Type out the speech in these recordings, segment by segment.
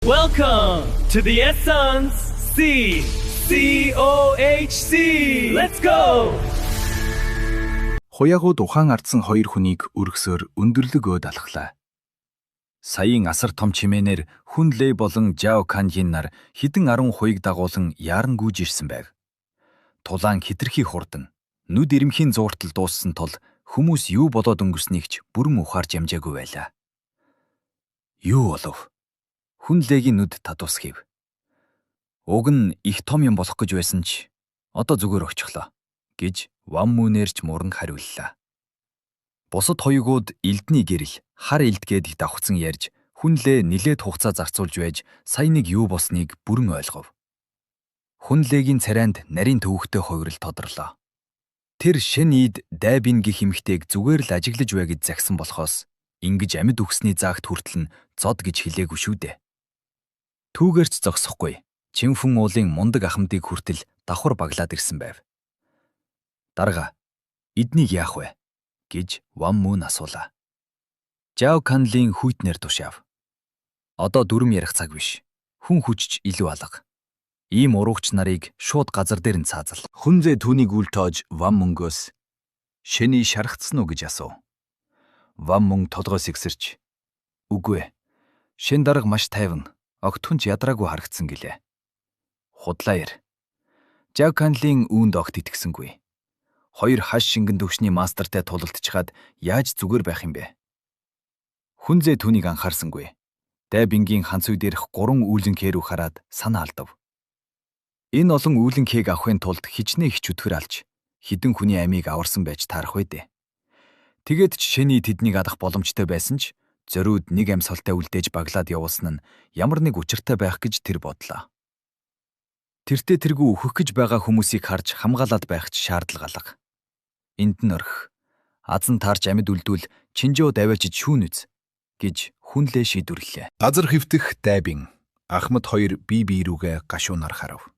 Welcome to the Essence COHC. Let's go. Хуягууд ухаан ардсан хоёр хүнийг өргөсөөр өндөрлөг өөд алхлаа. Саяын асар том чимээнээр Хүн Лэй болон Жао Канжин нар хідэн 10 хуйг дагуулan яаран гүйж ирсэн байв. Тулаан хитрхи хурдан, нүд ирэмхийн зууртал дууссан тул хүмүүс юу болоод өнгөрснийг ч бүрэн ухаарч ямжаагүй байлаа. Юу болов? Хүн Лэгийн нүд татусхив. Уг нь их том юм болох гэж байсан ч одоо зүгээр очихлоо гэж Ван Мөнэрч муран хариуллаа. Бусад хоёугууд элдний гэрэл хар элдгээд давхцсан ярьж Хүн Лээ нилээд хугацаа зарцуулж байж сая нэг юу босныг бүрэн ойлгов. Хүн Лээгийн царайнд нарийн төвөгтэй хувирал тодорлоо. Тэр шин ийд Дайбин гэх эмэгтэйг зүгээр л ажиглаж бай гэж загсан болохоос ингэж амьд үхсний заагт хүртэл нь зод гэж хэлээгүй шүү дээ. Түүгээрч зогсохгүй. Чинфэн уулын мундаг ахмадыг хүртэл давхар баглаад ирсэн байв. Дарга эднийг яах вэ гэж Ван Мөн асуулаа. Жао Канлын хүйтнэр тушаав. Одоо дүрм ярих цаг биш. Хүн хүчж илүү алга. Ийм уруугч нарыг шууд газар дээр нь цаазал. Хүн Лээ түүнийг үл тоож Ван Мөнгөөс "Шэний шархацсан уу?" гэж асуув. Ван Мөн толгойс игсэрч "Үгүй ээ. Шин дарга маш тайван, огт хүнч ядраагүй харагдсан" гэлээ. Худлаа яар. Жао Канлын үүнд огт итгэсэнгүй. Хоёр хаш шингэн төвшний мастертай тулалдчихад яаж зүгээр байх юм бэ? Хүн Лээ түүнийг анхаарсангүй. Дайбингийн ханц үе дээрх 3 үүлэн кэрүү хараад санаа алдав. Энэ олон үүлэн кэг авахын тулд хичнээн их чөтгөр алж хідэн хүний амийг аварсан байж таарах байдэ. Тэгээд ч шэний тэднийг адах боломжтой байсан ч зориуд нэг амьсгалтай үлдээж баглаад явуулсан нь ямар нэг учиртай байх гэж тэр бодлоо. Тэртээ тэргүй өөхөх гэж байгаа хүмүүсийг харж хамгаалаад байх ч шаардлага алга. Энд нь орхих. Азан таарч амьд үлдвэл чинжөө давиачиж шүүнүз гэж Хүн Лээ шийдвэрлэлээ. Газар хөвтөх Дайбин Ахмад хоёр бие бие рүүгээ гашуунаар харав.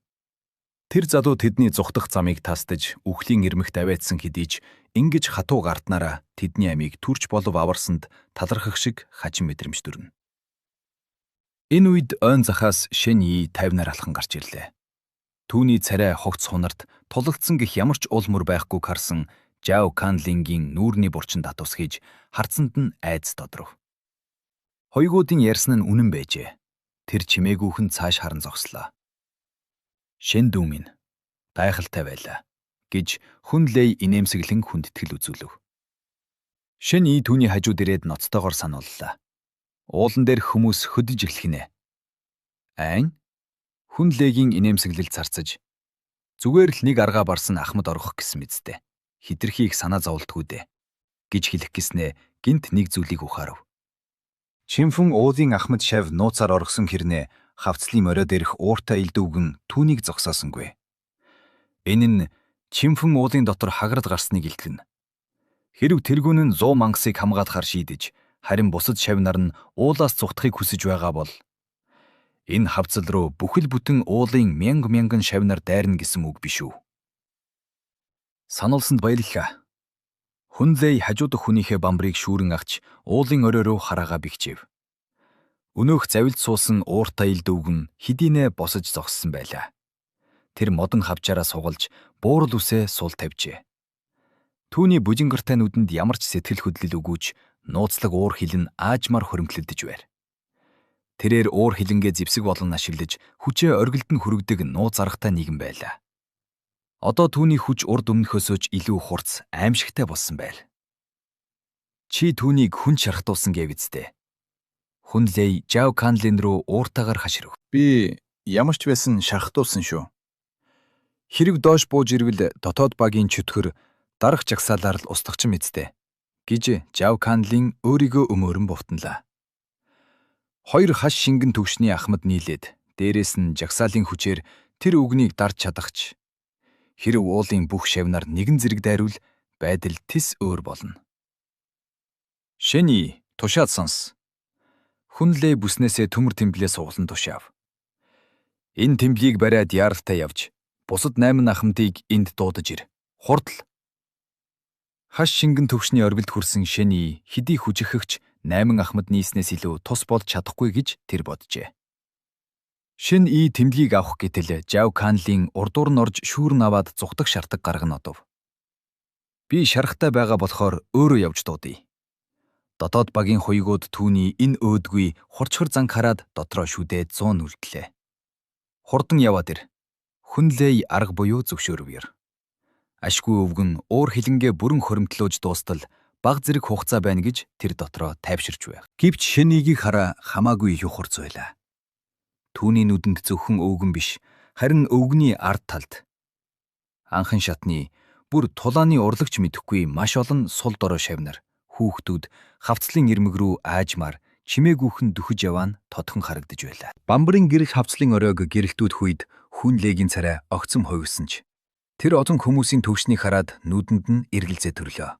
Тэр залуу тэдний зүхтах замыг тастаж үхлийн ирмэгт аваадсан хэдий ч ингэж хатуу гартнараа тэдний амийг түрч болов аварсанд талархах шиг хачин мэдрэмж төрнө. Энэ үед ойн захаас шин ий 50-аар алхан гарч ирлээ. Түүний царай хогц хунарт тулалдсан гэх ямар ч уул мөр байхгүй харсан Жао Канлингийн нүүрний бурчинд татусхийж харцанд нь айц додров. Хоёгуудын ярьсан нь үнэн байжээ. Тэр чимээгүйхэн цааш харан зогслоо. "Шин дүү минь гайхалтай байлаа" гэж Хүн Лээ инээмсэглэн хүндэтгэл үзүүлв. Шин ий түүний хажууд ирээд ноцтойгоор санууллаа. Уулан дээр хүмүүс хөдөж эхлэх нэ. Айн? Хүн Лээгийн инээмсэглэл царцаж зүгээр л нэг аргаа барсан Ахмад орох гэсэн мэцтэй. Хитрхи их санаа зовлтгүй дээ гэж хэлэх гэснээ гинт нэг зүйлийг ухаарав. Чинфэн уулын Ахмад шав нууцаар оргсон хэрнээ хавцлын морио дээрх ууртай элдүүгэн түүнийг зогсоосонгүй. Энэ нь Чинфэн уулын дотор хагарал гарсныг илтгэнэ. Хэрв тэргүүн нь 100 мангасыг хамгаалахар шийдэж, харин бусад шавнар нь уулаас цухтахыг хүсэж байгаа бол энэ хавцал руу бүхэл бүтэн уулын мянган шавнар дайрна гэсэн үг биш үү? Сануулсанд баярлалаа. Хүн Лээ хажуудах хүнийхээ бамбрыг шүүрэн агч уулын орой руу хараагаа бигчээв. Өнөөх завилд суусан ууртай элдүүгэн хэдийнэ босож зогссон байлаа. Тэр модон хавчаараа сугалж буурал үсээ сул тавьжээ. Түүний бүжингартай нүдэнд ямар ч сэтгэл хөдлөл өгөөч нууцлаг уур хилэн аажмаар хөрөмтлөдөж байр. Тэрээр уур хилэнгээ зэвсэг болон ашиглаж хүчээ оргилд нь хүргэдэг нууц аргатай нэгэн байлаа. Одоо түүний хүч урд өмнөхөөсөө ч илүү хурц аимшигтай болсон байр. Чи түүнийг хүн шархтуулсан гэв үсттэй. Хүн Лээ Жао Канлин руу ууртаагаар хаширв. Би ямар ч байсан шархтуулсан шүү. Хэрэг доош бууж ирвэл дотоод багийн чөтгөр дарах жагсаалаар л устгахчин мэдтэй гэж Жао Канлин өөрийгөө өмөөрөн бовтонлаа. Хоёр хаш шингэн төвшний Ахмад нийлээд дээрээс нь жагсаалын хүчээр тэр үгнийг дарж чадахч хэрв уулын бүх шавнаар нэгэн зэрэг дайрвал байдал тис өөр болно. "Шэний тушаад сонс." Хүн Лээ бүснээсээ төмөр тэмблээ суглан тушаав. "Энэ тэмблийг бариад яаралтай явж, бусад 8 ахмадыг энд дуудаж ир. Хурдл." Хаш шингэн төвшний оргилд хүрсэн шэний хэдий хүчихэгч 8 ахмад нийснээс илүү тус болж чадахгүй гэж тэр боджээ. Шинэ тэмдгийг авах гэтэл Жав Канлын урдуур нь орж шүүрн аваад зүхтах шартаг гаргана одов. Би шарахтай байгаа болохоор өөрөө явж дуудъя. Дотоод багийн хуйгууд түүний энэ өөдгүй хурцхар занг хараад дотроо шүдээд 100 үлдлээ. Хурдан яваад ир. Хүнлээ арга буюу зөвшөөрвөр. Ашгүй өвгөн уур хилэнгээ бүрэн хоримтлуулж дуустал баг зэрэг хугацаа байна гэж тэр дотроо тайвширч байв. Гэвч шэнийг хараа хамаагүй их хурц байлаа. Түүний нүдэнд зөвхөн өвгөн биш, харин өвгөний ард талд анхан шатны бүр тулааны урлагч мэдэхгүй маш олон сул дорой шавнар, хүүхдүүд хавцлын ирмэг рүү аажмаар чимээгүйхэн дүхэж яваа нь тодхон харагдаж байлаа. Бамбарын гэрэл хавцлын оройг гэрэлтүүд хүйд хүн легийн царай огцом хойгсон ч тэр олон хүмүүсийн төвшнийг хараад нүдэнд нь эргэлзээ төрлөө.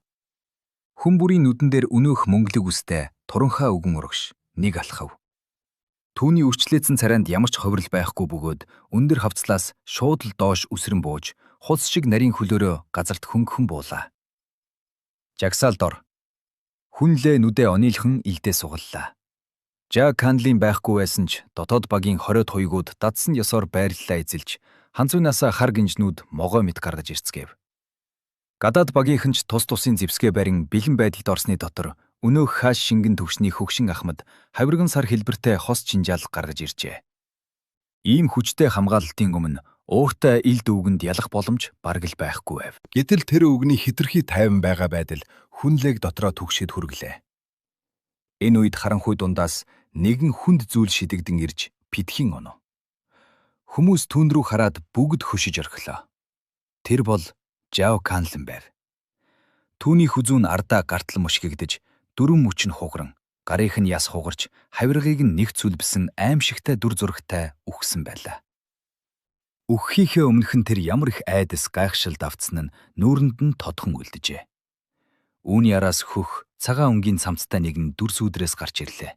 Хүн бүрийн нүдэн дээр өнөөх мөнгөлөг үстэй туранхаа өвгөн урагш нэг алхав. Түүний үрчлээсэн царайнд ямар ч ховрол байхгүй бөгөөд өндөр хавцлаас шууд л доош үсрэн бууж хулс шиг нарийн хөлөөрөө газарт хөнгөн буулаа. Жагсаал дор. Хүнлээ нүдээ онийлхон илдээ сугаллаа. Жав Канлын байхгүй байсан ч дотоод багийн хориод хуйгууд дадсан ёсоор байрлалаа эзэлж ханцуунасаа хар гинжнүүд могоо мэт гаргаж ирцгээв. Гадаад багийнхан ч тус тусын зэвсгээ барин бэлэн байдалд орсны дотор өнөөх хааш шингэн төвшний хөгшин ахмад хавирган сар хэлбэртэй хос чинжаал гаргаж иржээ. Ийм хүчтэй хамгаалалтын өмнө ууртай илд өвгөнд ялах боломж бараг л байхгүй байв. Гэтэл тэр өвгөний хэтэрхий тайван байгаа байдал хүнлэг дотроо түгшид хүргэлээ. Энэ үед харанхуй дундаас нэгэн хүнд зүйл шидэгдэн ирж пидхийн оно. Хүмүүс түүн рүү хараад бүгд хөшиж орхилоо. Тэр бол Жав Канлан байв. Түүний хүзүүн ардаа гартал мушгигдэж, дөрвөн мөч нь хугаран, гарынх нь яс хугарч, хавиргыг нь нэг зүлбсэн аимшигтай дүр зурагтай үхсэн байлаа. Үххийнхээ өмнөхөн тэр ямар их айдас гайхшилд автсан нь нүүрэнд нь тодхон үлдэжээ. Үүний араас хөх цагаан өнгийн цамцтай нэгэн дүр сүудрээс гарч ирлээ.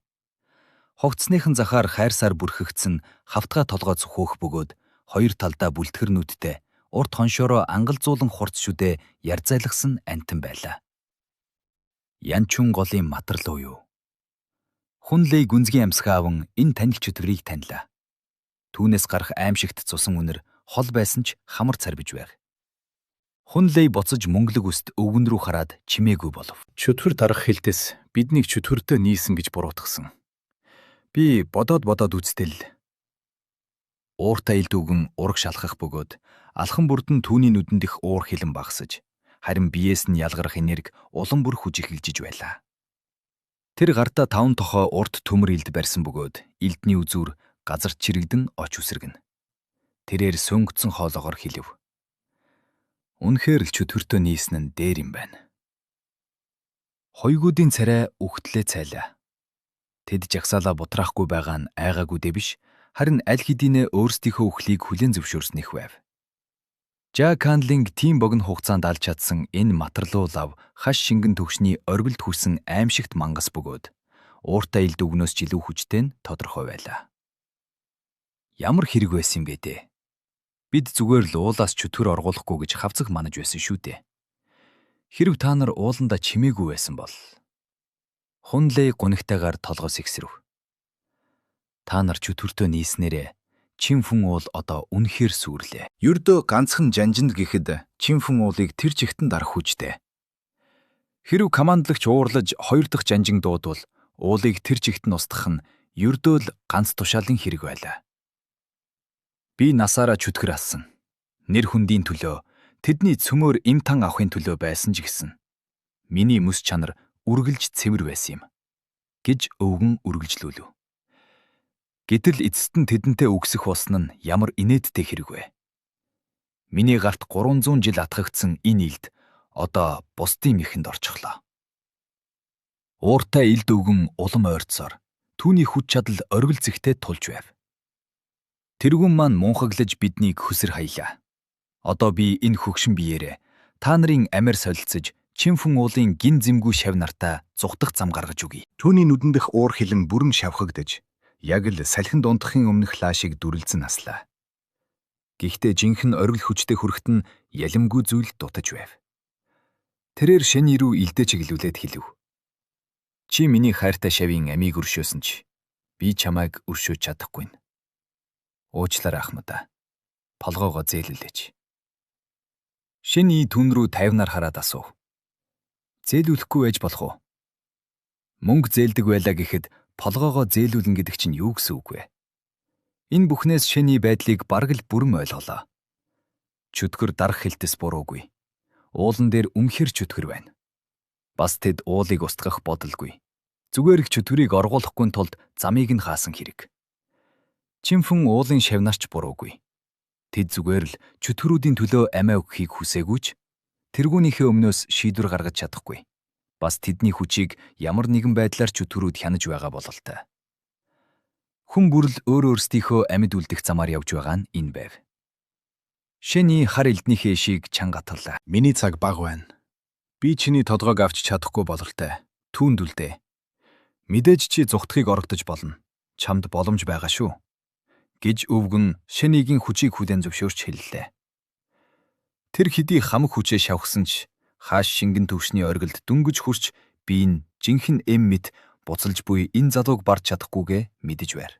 Хогцсныхан захаар хайрсаар бүрхэгдсэн хавтгай толгойц хөөх бөгөөд хоёр талдаа бүлтгэр нүдтэй урт хоншоороо ангалзуулан хурц шүдээ ярзайлгсан антан байлаа. Янчун голын матарлуу юу? Хүнлэй гүнзгий амсгаа аван энэ танил чөтгөрийг танилаа. Түүнээс гарах аимшигт цусан үнэр хол байсан ч хамар царбиж байг. Хүнлэй буцаж мөнгөлөг үст өвгөн рүү хараад чимээгүй болов. Чөтгөр дарах хэлтээс биднийг чөтгөртөө нийсэн гэж буруутгасан. Би бодоод үзтэл ууртай илд өвгөн ураг шалхах бөгөөд алхан бүрдэн түүний нүдэнд их уур хилэн багсаж, харин биеэс нь ялгарах энерги улам бүр хүжиглэж байлаа. Тэр гартаа 5 тохой урт төмөр илд барьсан бөгөөд илдний үзүүр газарт чирэгдэн оч үсэргэн. Тэрээр сөнгөцсөн хоолоогоор хэлэв. Үнэхээр л чөтгөртөө нийсэн нь дээр юм байна. Хойгуудын царай үхтлээ цайлаа. Тэд жагсаалаа бутраахгүй байгаа нь айгаагүй дэ биш, харин аль хэдийнэ өөрсдийнхөө үхлийг хүлээн зөвшөөрснөх байв. Жав Канлын тийм богино хугацаанд алж чадсан энэ матарлуу лав хаш шингэн төвшний оргилд хүсэн аимшигт мангас бөгөөд ууртай илд өвгнөөс ч илүү хүчтэй нь тодорхой байлаа. Ямар хэрэг байсан юм бэ дээ? Бид зүгээр л уулаас чөтгөр оргуулахгүй гэж хавцах манаж байсан шүү дээ. Хэрв та нар ууланда чимээгүй байсан бол Хүнлэй гунигтайгаар толгоос ихсрэв. Та нар чөтгөртөө нийснээрээ чин фүн уул одоо үнэхээр сүрлээ. Ердөө ганцхан жанжинд гэхэд чин фүн уулыг тэр чигтэн дарах хүчтэй. Хэрв командлагч уурлаж 2 дахь жанжин дуудвал уулыг тэр чигт нь устгах нь ердөө л ганц тушаалын хэрэг байлаа. Би насаараа чөтгөр алсан. Нэр хүндийн төлөө, тэдний цөмөр имтан авахын төлөө байсан ч гэсэн миний мэс чанар үргэлж цэвэр байсан юм гэж өвгөн үргэлжлүүлв. Гэтэл эцэст нь тэдэнтэй үгсэх болсон нь ямар инээдтэй хэрэг вэ? Миний гарт 300 жил атгагдсан энэ илд одоо бусдын мэхэнд орчихлоо. Ууртай илд өвгөн улам ойрцоор түүний хүч чадал оргил зэгтээ тулж байв. Тэргүүн маань мунхаглаж биднийг хөсөр хаялаа. Одоо би энэ хөгшин биеэрээ та нарын амиар солилцож чин фүн уулын гин зэмгүй шав нартаа зүхтах зам гаргаж өгье. Түүний нүдэндх уур хилэн бүрэн шавхагдаж яг л салхин дундахын өмнөх лаашиг дүрлзэн наслаа. Гэхдээ жинхэнэ оргил хүчтэй хүрэхт нь ялимгүй зүйл дутаж байв. Тэрээр шэний рүү илдээ чиглүүлээд хэлв. Чи миний хайртай шавийн амийг өршөөсөн ч би чамайг өршөөж чадахгүй. Уучлаарай Ахмад. Толгоогоо зээлүүлээч. Шэний түн рүү тайвнаар хараад асуув. Зээлүүлэхгүй байж болох уу? Мөнгө зээлдэг байлаа гэхэд толгоогоо зээлүүлнэ гэдэг чинь юу гэсэн үг вэ? Энэ бүхнээс Шэний байдлыг бараг л бүрэн ойлголоо. Чөтгөр дарах хэлтэс буруугүй. Уулан дээр үнэхэр чөтгөр байна. Бас тэд уулыг устгах бодолгүй. Зүгээр их чөтгөрийг оргуулахгүй тулд замыг нь хаасан хэрэг. Чимхэн уулын шавнаарч буруугүй. Тэд зүгээр л чөтгөрүүдийн төлөө амиа өгөхийг хүсээгүйч тэргүүнийхээ өмнөөс шийдвэр гаргаж чадахгүй. Бас тэдний хүчийг ямар нэгэн байдлаар чөтгөрүүд хянаж байгаа бололтой. Хүн бүрл өөр өөрсдийнхөө амьд үлдэх замаар явж байгаа нь энэ байв. Шэний хар элднийхээ шийг чанга атгалаа. Миний цаг бага байна. Би чиний толгойг авч чадахгүй бололтой. Түүнд үлдээ. Мэдээж чи зүхтхийг орогдож болно. Чамд боломж байгаа шүү. Гэж өвгөн Шэнигийн хүчийг хүлээн зөвшөөрч хэллээ. Тэр хэдий хамаг хүчээ шавхсан ч хааш шингэн төвшний оргилд дөнгөж хурч би энэ жинхэнэ эм мэт буцалж буй энэ залууг барж чадахгүйгээ мэдэж байр.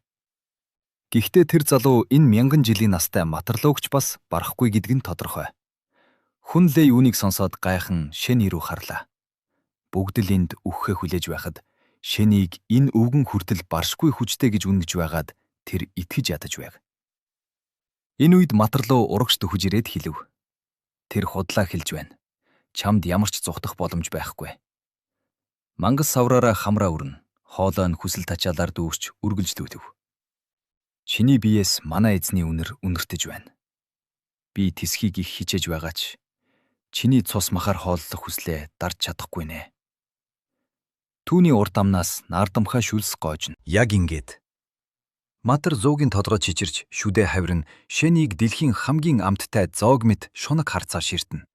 Гэхдээ тэр залуу энэ мянган жилийн настай матарлуугч бас барахгүй гэдг нь тодорхой. Хүн лээ юуныг сонсоод гайхан Шэний рүү харлаа. Бүгд л энд үххээ хүлээж байхад Шэнийг энэ өвгөн хүртэл баршгүй хүчтэй гэж үнэнж байгаад тэр итгэж ядаж байг. Энэ үед матарлуу урагш төхөж ирээд хэлв. Тэр худлаа хэлж байна. Чамд ямар ч зүхтах боломж байхгүй. Мангас савраараа хамраа өрнө. Хоолой нь хүсэл тачаалаар дүүрч үргэлжлүүлв. Чиний биеэс манай эзний үнэр үнэртэж байна. Би тэсхийг их хичээж байгаач чиний цус махаар хооллох хүслээ дарж чадахгүй нэ. Түүний урд амнаас наардамхаа шүлс гоожно. Яг ингээд. Матар зуугийн толгой чичирч шүдэ хавирна Шэнийг дэлхийн хамгийн амттай зоог мэт шунаг харцаар ширтэн.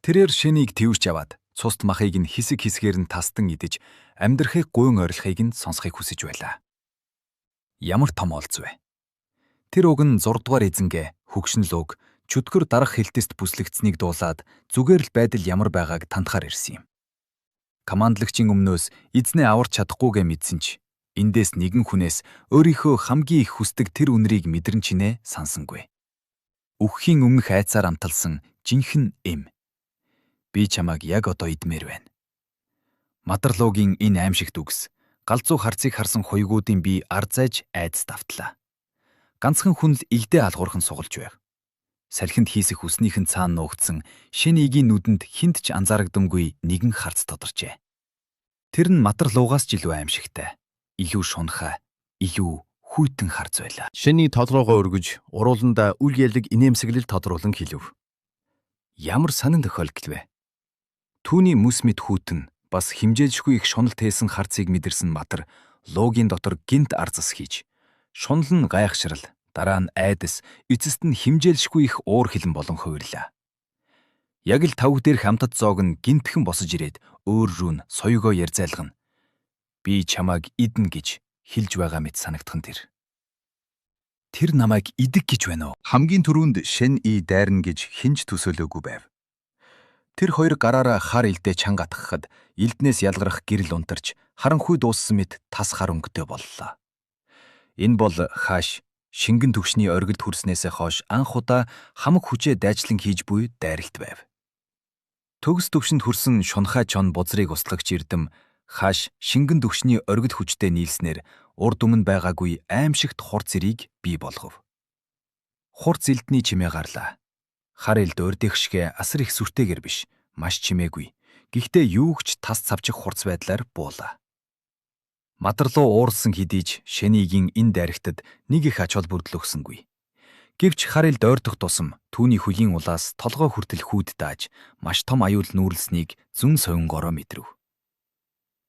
Тэрээр Шэнийг тэвэрч аваад цуст махыг нь хэсэг хэсгээр нь тастан идэж амьдрахыг гуйн ойрлохыг нь сонсхийг хүсэж байлаа. Ямар том олз вэ? Тэр уг нь 6 дугаар эзэнгээ хөгшнөл уг чөтгөр дарах хэлтэст бүслэгдсэнийг дуулаад зүгээр л байдал ямар байгааг тантахаар ирсэн юм. Командлагчийн өмнөөс эзнээ аварч чадахгүйгээ мэдсэн ч эндээс нэгэн хүнээс өөрийнхөө хамгийн их хүсдэг тэр үнрийг мэдрэн чинээ сансангүй. Үххийн өмнөх айцаар амталсан жинхэнэ эм. Би чамайг яг одоо идмээр байна. Матарлуугийн энэ аимшигт үгс галзуу харцыг харсан хуйгуудын би арзайж айдас давтлаа. Ганцхан хүн л илдээ алгуурхан сугалж байв. Салхинд хийсэх үснийхэн цаана нуугдсан Шэнигийн нүдэнд хинт ч анзаарагдамгүй нэгэн харц тодорчээ. Тэр нь матарлуугаас ч илүү аимшигтай. Илүү шунхаа, илүү хүйтэн харц байлаа. Шэний толгоогоо өргөж, урууландаа үл ялэг инээмсэглэл тодруулан хэлв. Ямар сонин тохиолдол вэ? Түүний мүс мэд хүйтэн бас химжээлшгүй их шунал тээсэн харцыг мэдэрсэн Матар луугийн дотор гинт арзас хийж, шунал нь гайхшрал, дараа нь айдас, эцэст нь химжээлшгүй их уур хилэн болон хувирлаа. Яг л тавг дээрх амтад зоог нь гинтхэн босож ирээд өөр рүү нь соёгоо ярьзайлгана. Би чамайг идэн гэж хэлж байгаа мэт санагдхан тэр. Тэр намайг идэг гэж байна уу? Хамгийн түрүүнд Шэн И дайрна гэж хинж төсөөлөөгүй байв. Тэр хоёр гараараа хар илдээ чанга атгахад элднээс ялгарах гэрэл унтарч харанхуй дууссан мэт тас хар өнгөтэй боллоо. Энэ бол хааш шингэн төвшний оргилд хүрснээсээ хойш анх удаа хамаг хүчээ дайчлан хийж буй дайралт байв. Төгс төвшөнд хүрсэн шунхай чон бузрыг устгагч эрдэм хааш шингэн төвшний оргил хүчтэй нийлснээр урд өмнө байгаагүй аимшигт хурц зэрийг бий болгов. Хурц элдний чимээ гарлаа. Хар элд өрдөгшгэ асар их сүртэйгэр биш, маш чимээгүй. Гэхдээ юугч тас цавчих хурц байдлаар буулаа. Матарлуу уурсан хэдийж Шэнигийн энэ дайрагтад нэг их ач холбогдол өгсөнгүй. Гэвч хар элд ойртох тусам түүний хөлийн улаас толгой хүртэл хүүд дааж маш том аюул нүүрлсэнийг зүн соёнгороо мэдрэв.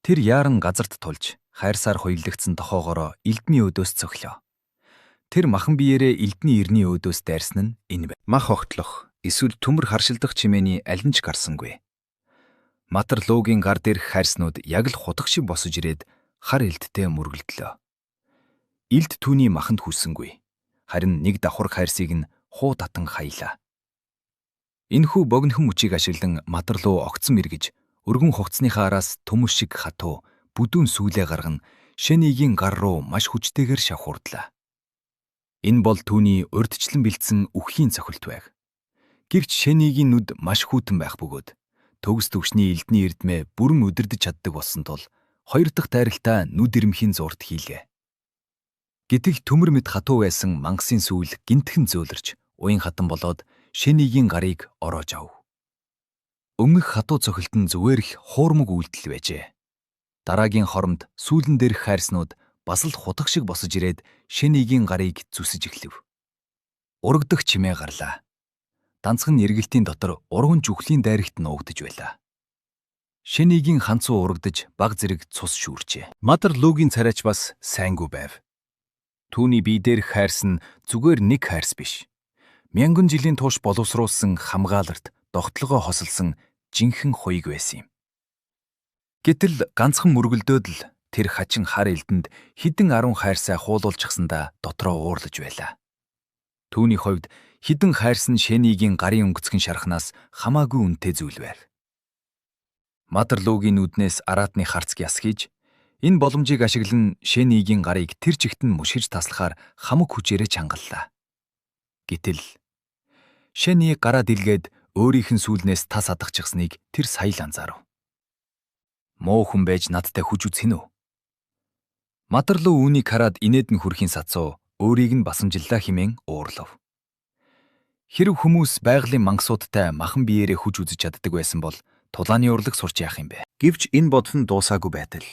Тэр яаран газарт тулж хайрсаар хуйлагдсан тохоогоороо элдний өдөөс цохлоо. Тэр махан биеэрээ элдний ирний өдөөс дайрсан нь энэ байна. Мах огтлох эсвэл төмөр харшилдах чимээний аль нь ч гарсангүй. Матар луугийн гар дээрх хайрснууд яг л хутаг шиг босож ирээд хар элдтэй мөргөлдлөө. Элд түүний маханд хүссэнгүй. Харин нэг давхар хайрсыг нь хуу татан хаялаа. Энэхүү богинохон мөчийг ашиглан Матарлуу огцом эргэж өргөн хугацсныхаа араас төмөс шиг хатуу бүдүүн сүүлээ гарган Шэнигийн гар руу маш хүчтэйгээр шавхуурдлаа. Энэ бол түүний урьдчилан бэлдсэн үххийн цохилт байг. Гэвч Шэнигийн нүд маш хүйтэн байх бөгөөд төгс төгшний элдний эрдмээ бүрэн удирдах чаддаг болсон тул хоёр дахь дайралтаа нүд ирмхийн зуурт хийлээ. Гэтэл төмөр мэд хатуу байсан мангасын сүүл гинтхэн зөөлрч уян хатан болоод Шэнигийн гарыг ороож ав. Өмнөх хатуу цохилт нь зүгээр л хуурмаг үйлдэл байжээ. Дараагийн хоромд сүүлэн дээрх хайрснууд бас л хутаг шиг босож ирээд Шэнигийн гарыг зүсэж эхлэв. Урагдах чимээ гарлаа. Данцхан эргэлтийн дотор урган жүхлийн дайрагт нуугдж байлаа. Шэнигийн ханцуу урагдж баг зэрэг цус шүүрчээ. Мадар Луугийн царайч бас сайнгүй байв. Түүний бие дээрх хайрс нь зүгээр нэг хайрс биш. Мянган жилийн турш боловсруулсан хамгаалалт, догтлогоо хосолсон жинхэнэ хуйг байсан юм. Гэтэл ганцхан мөргөлдөөд л тэр хачин хар элдэнд хідэн 10 хайрсаа хуулуулчихсандаа дотроо уурлаж байлаа. Түүний хувьд хідэн хайрс нь Шэнигийн гарын өнгөцгөн шархнаас хамаагүй үнэтэй зүйл байв. Мадар Луугийн нүднээс араатны харцг яс хийж энэ боломжийг ашиглан Шэнигийн гарыг тэр чигт нь мушгиж таслахаар хамаг хүчээрээ чангаллаа. Гэтэл Шэни гараа дэлгээд өөрийнх нь сүүлнээс тас адахчихсныг тэр сая анзаарав. Муу хүн байж надтай хүж үзэх нь үү? Мадар Луу үүнийг хараад инээдэн хүрхийн сацуу өөрийг нь басамжиллаа хэмээн уурлав. Хэрв хүмүүс байгалийн мангасуудтай махан биеэрээ хүж үзэж чаддаг байсан бол тулааны урлаг сурч яах юм бэ? Гэвч энэ бодол нь дуусаагүй байтал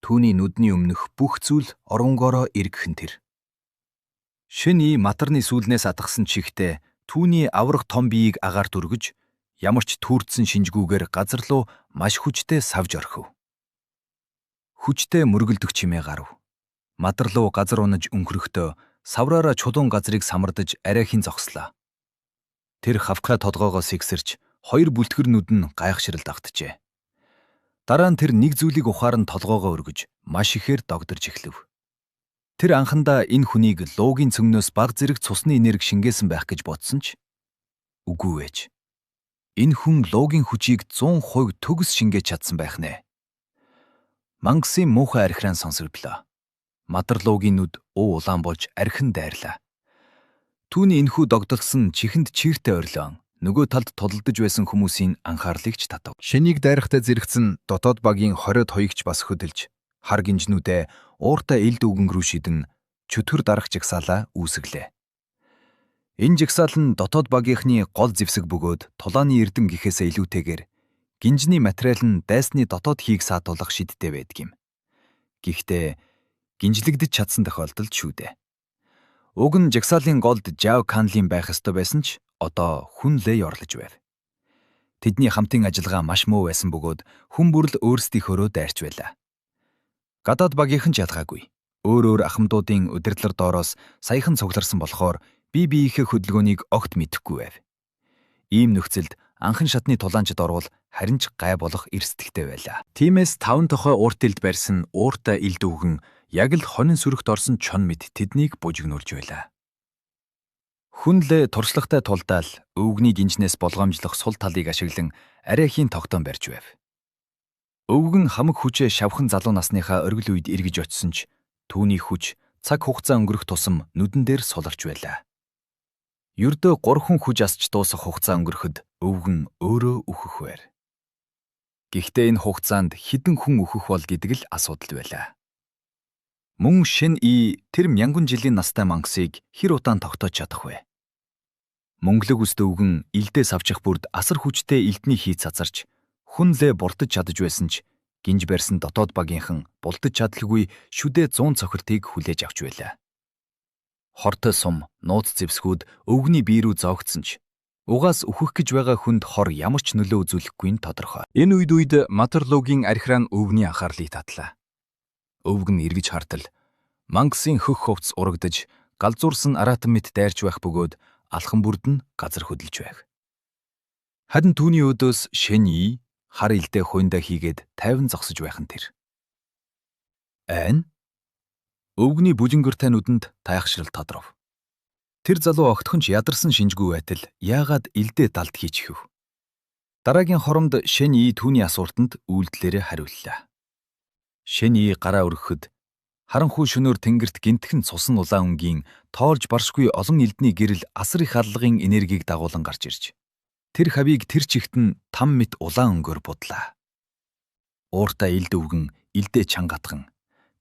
түүний нүдний өмнөх бүх зүйл оронгороо эргэхэн тэр. Шэни матарны сүүлнээс адгсан чихтэй түүний аврах том биеийг агаарт өргөж ямар ч түүрдсэн шинжгүүгээр газар руу маш хүчтэй савж орхив. Хүчтэй мөргөлдөх чимээ гарав. Мадар Луу газар унаж өнгөрөхдөө савраараа чулуун газрыг самардаж арайхийн зогслоо. Тэр хавхай толгоогоо сэгсэрч хоёр бүлтгэр нүд нь гайхшрал давтжээ. Дараа нь тэр нэг зүйлийг ухаар нь толгоогоо өргөж маш ихээр догдорж эхлэв. Тэр анхандаа энэ хүнийг Луугийн цөмнөөс баг зэрэг цусны энерги шингээсэн байх гэж бодсон ч үгүй ээж. Энэ хүн Луугийн хүчийг 100% төгс шингээж чадсан байх нэ. Мангасын муухай архиран сонсогдлоо. Мадар Луугийн нүд улаан болж архин дайрлаа. Түүний энхүү догдолсон чихэнд чиртэй орлон нөгөө талд тодолдож байсан хүмүүсийн анхаарлыг ч татав. Шэнийг дайрахтай зэрэгцэн дотоод багийн 20-од хоёгч бас хөдөлж хар гинжнүүдээ ууртай элд үгэн рүү шидэн чөтгөр дарах жагсаалаа үүсгэлээ. Энэ жагсаал нь дотоод багийнхны гол зэвсэг бөгөөд тулааны эрдэм гэхээсээ илүүтэйгээр гинжний материал нь дайсны дотоод хийг саатуулах шидтэй байдаг юм. Гэхдээ гинжлэгдэж чадсан тохиолдолд шүү дээ. Уг нь жагсаалын голд Жао Канлин байх ёстой байсан ч одоо хүн Лэй орлож байв. Тэдний хамтын ажиллагаа маш муу байсан бөгөөд хүн бүрл өөрсдийнхөөрөө дайрч байлаа. Гадаад багийнхан ч ялгаагүй. Өөр ахмадуудын удирдлаар доороос саяхан цугларсан болохоор бие биеийнхээ хөдөлгөөнийг огт мэдэхгүй байв. Ийм нөхцөлд анхан шатны тулаанчид орвол харин ч гай болох эрсдэлтэй байлаа. Тиймээс 5 тохой ууртэлд барьсан ууртай элд үгэн яг л хонин сүрэгт орсон чон мэд тэднийг бужигнуулж байлаа. Хүн Лэй туршлагатай тулдаал өвгний гинжнээс болгоомжлох сул талыг ашиглан арайхийн тогтоон барьж байв. Өвгөн хамаг хүчээ шавхан залуу насныхаа оргил үед эргэж очсон ч түүний хүч цаг хугацаа өнгөрөх тусам нүдэн дээр суларч байлаа. Ердөө 3 хүж асч дуусах хугацаа өнгөрөхөд өвгөн өөрөө үхэх байр. Гэхдээ энэ хугацаанд хэдэн хүн үхэх бол гэдэг л асуудал байлаа. Мөн Шэн-И тэр мянган жилийн настай мангасыг хэр удаан тогтоож чадах вэ? Мөнгөлөг үст өвгөн илдээс авчих бүрд асар хүчтэй элдний хий цацарч хүн Лэй бурдаж чадаж байсан ч гинж барьсан дотоод багийнхан булдаж чадлагүй шүдэ 100 цохилтыг хүлээж авч байлаа. Хортой сум, нууц зэвсгүүд өвгний бие рүү зоогдсон ч угаас үхэх гэж байгаа хүнд хор ямар ч нөлөө үзүүлэхгүй нь тодорхой. Энэ үед Мадар Луугийн архиран өвгний анхаарлыг татлаа. Өвгөн эргэж хартал мангасын хөх хувцс урагдаж галзуурсан аратан мэт дайрч байх бөгөөд алхан бүрд нь газар хөдөлж байв. Харин түүний өдөөс Шэн-И хар илдээ хуйндаа хийгээд 50 зогсож байхан тэр. Айн? Өвгний бүжингөртэй нүдэнд тайхшрал тодров. Тэр залуу огтхон ч ядарсан шинжгүй байтал яагаад илдээ далд хийчихв. Дараагийн хоромд Шэн-И түүний асуултанд үйлдэлээрээ хариуллаа. Шэн-И гараа өргөхөд Харанхуй шөнөөр тэнгэрт гинтхэн цусан улаан өнгийн тоолж баршгүй олон элдний гэрэл асар их аллагын энергийг дагуулan гарч ирж тэр хавийг тэр чигт нь 5 мэт улаан өнгөөр будлаа. Ууртай элд өвгөн элдээ чангатхан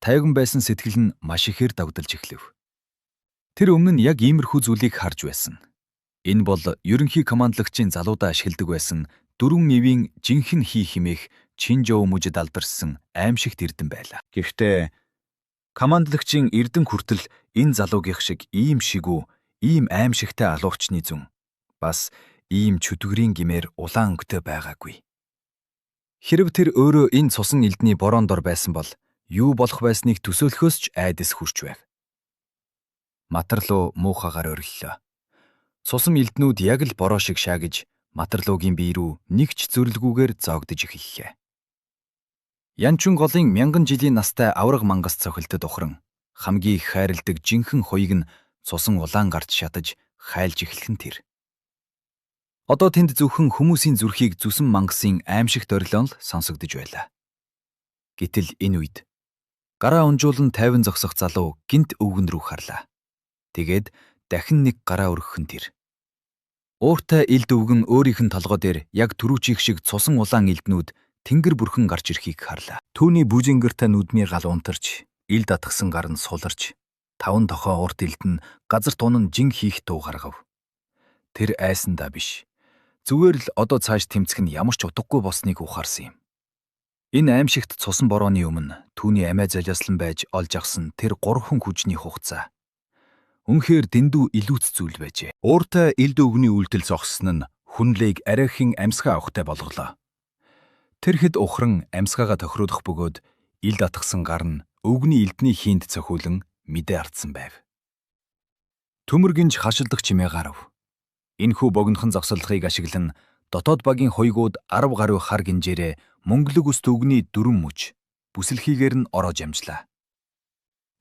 тайван байсан сэтгэл нь маш ихээр дагдалж эхлэв. Тэр өмнө нь яг иймэрхүү зүйлийг харж байсан. Энэ бол ерөнхий командлагчийн залуудаа ашигладаг байсан 4 ивийн жинхэнэ хий химээх Чинжоу мужид алдарсан аимшигт эрдэн байлаа. Гэхдээ командлагчийн эрдэн хүртэл энэ залуугийнх шиг ийм шигүү, ийм аимшигтай алуурчны зүн бас ийм чөтгөрийн гимээр улаан өнгөтэй байгаагүй. Хэрв тэр өөрөө энэ цусан элдний борон дор байсан бол юу болох байсныг төсөөлөхөөс ч айдас хүрч байв. Матарлуу муухагаар ориллоо. Цусам элднүүд яг л бороо шиг шаагиж Матарлуугийн бие рүү нэг ч зөрлгүүгээр зоогдож эхэллээ. Янчин голын 1000 жилийн настай авраг мангас цохилтод ухран хамгийн их хайрладаг жинхэнэ хуйг нь цусан улаан гарт шатаж хайлж эхлэх нь тэр. Одоо тэнд зөвхөн хүмүүсийн зүрхийг зүсэн мангасын аимшигт орилон л сонсогдож байлаа. Гэтэл энэ үед гараа унжуулан тайван зогсох залуу гинт өвгөн рүү харлаа. Тэгээд дахин нэг гараа өргөх нь тэр. Ууртай элд өвгөн өөрийнх нь толгой дээр яг түрүүчийнх шиг цусан улаан элднүүд тэнгэр бүрхэн гарч ирэхийг харлаа. Түүний бүжингэртэй нүдний гал унтарч, элд атгсан гар нь суларч, 5 тохоо урт элд нь газар тунан жин хийх дуу гаргав. Тэр айсандаа биш. Зүгээр л одоо цааш тэмцэх нь ямар ч утгагүй босныг ухаарсан юм. Энэ аимшигт цусан борооны өмнө түүний амиа залиаслан байж олж авсан тэр 3 хүн хүчний хугацаа үнэхээр дэндүү илүүц зүйл байжээ. Ууртай элд өвгний үйлдэл зогссон нь хүнлээг арайхийн амьсгаа авахтай болголоо. Тэр хэд ухран амьсгаагаа тохируулах бөгөөд элд атгсан гар нь өвгний элдний хийнд цохиулан мэдээ ардсан байв. Төмөр гинж хашилдах чимээ гарав. Энэхүү богинохон зогсолтыг ашиглан дотоод багийн хуйгууд 10 гаруй хар гинжээрээ мөнгөлөг ус төгний 4 мөч бүсэлхийгээр нь ороож амжлаа.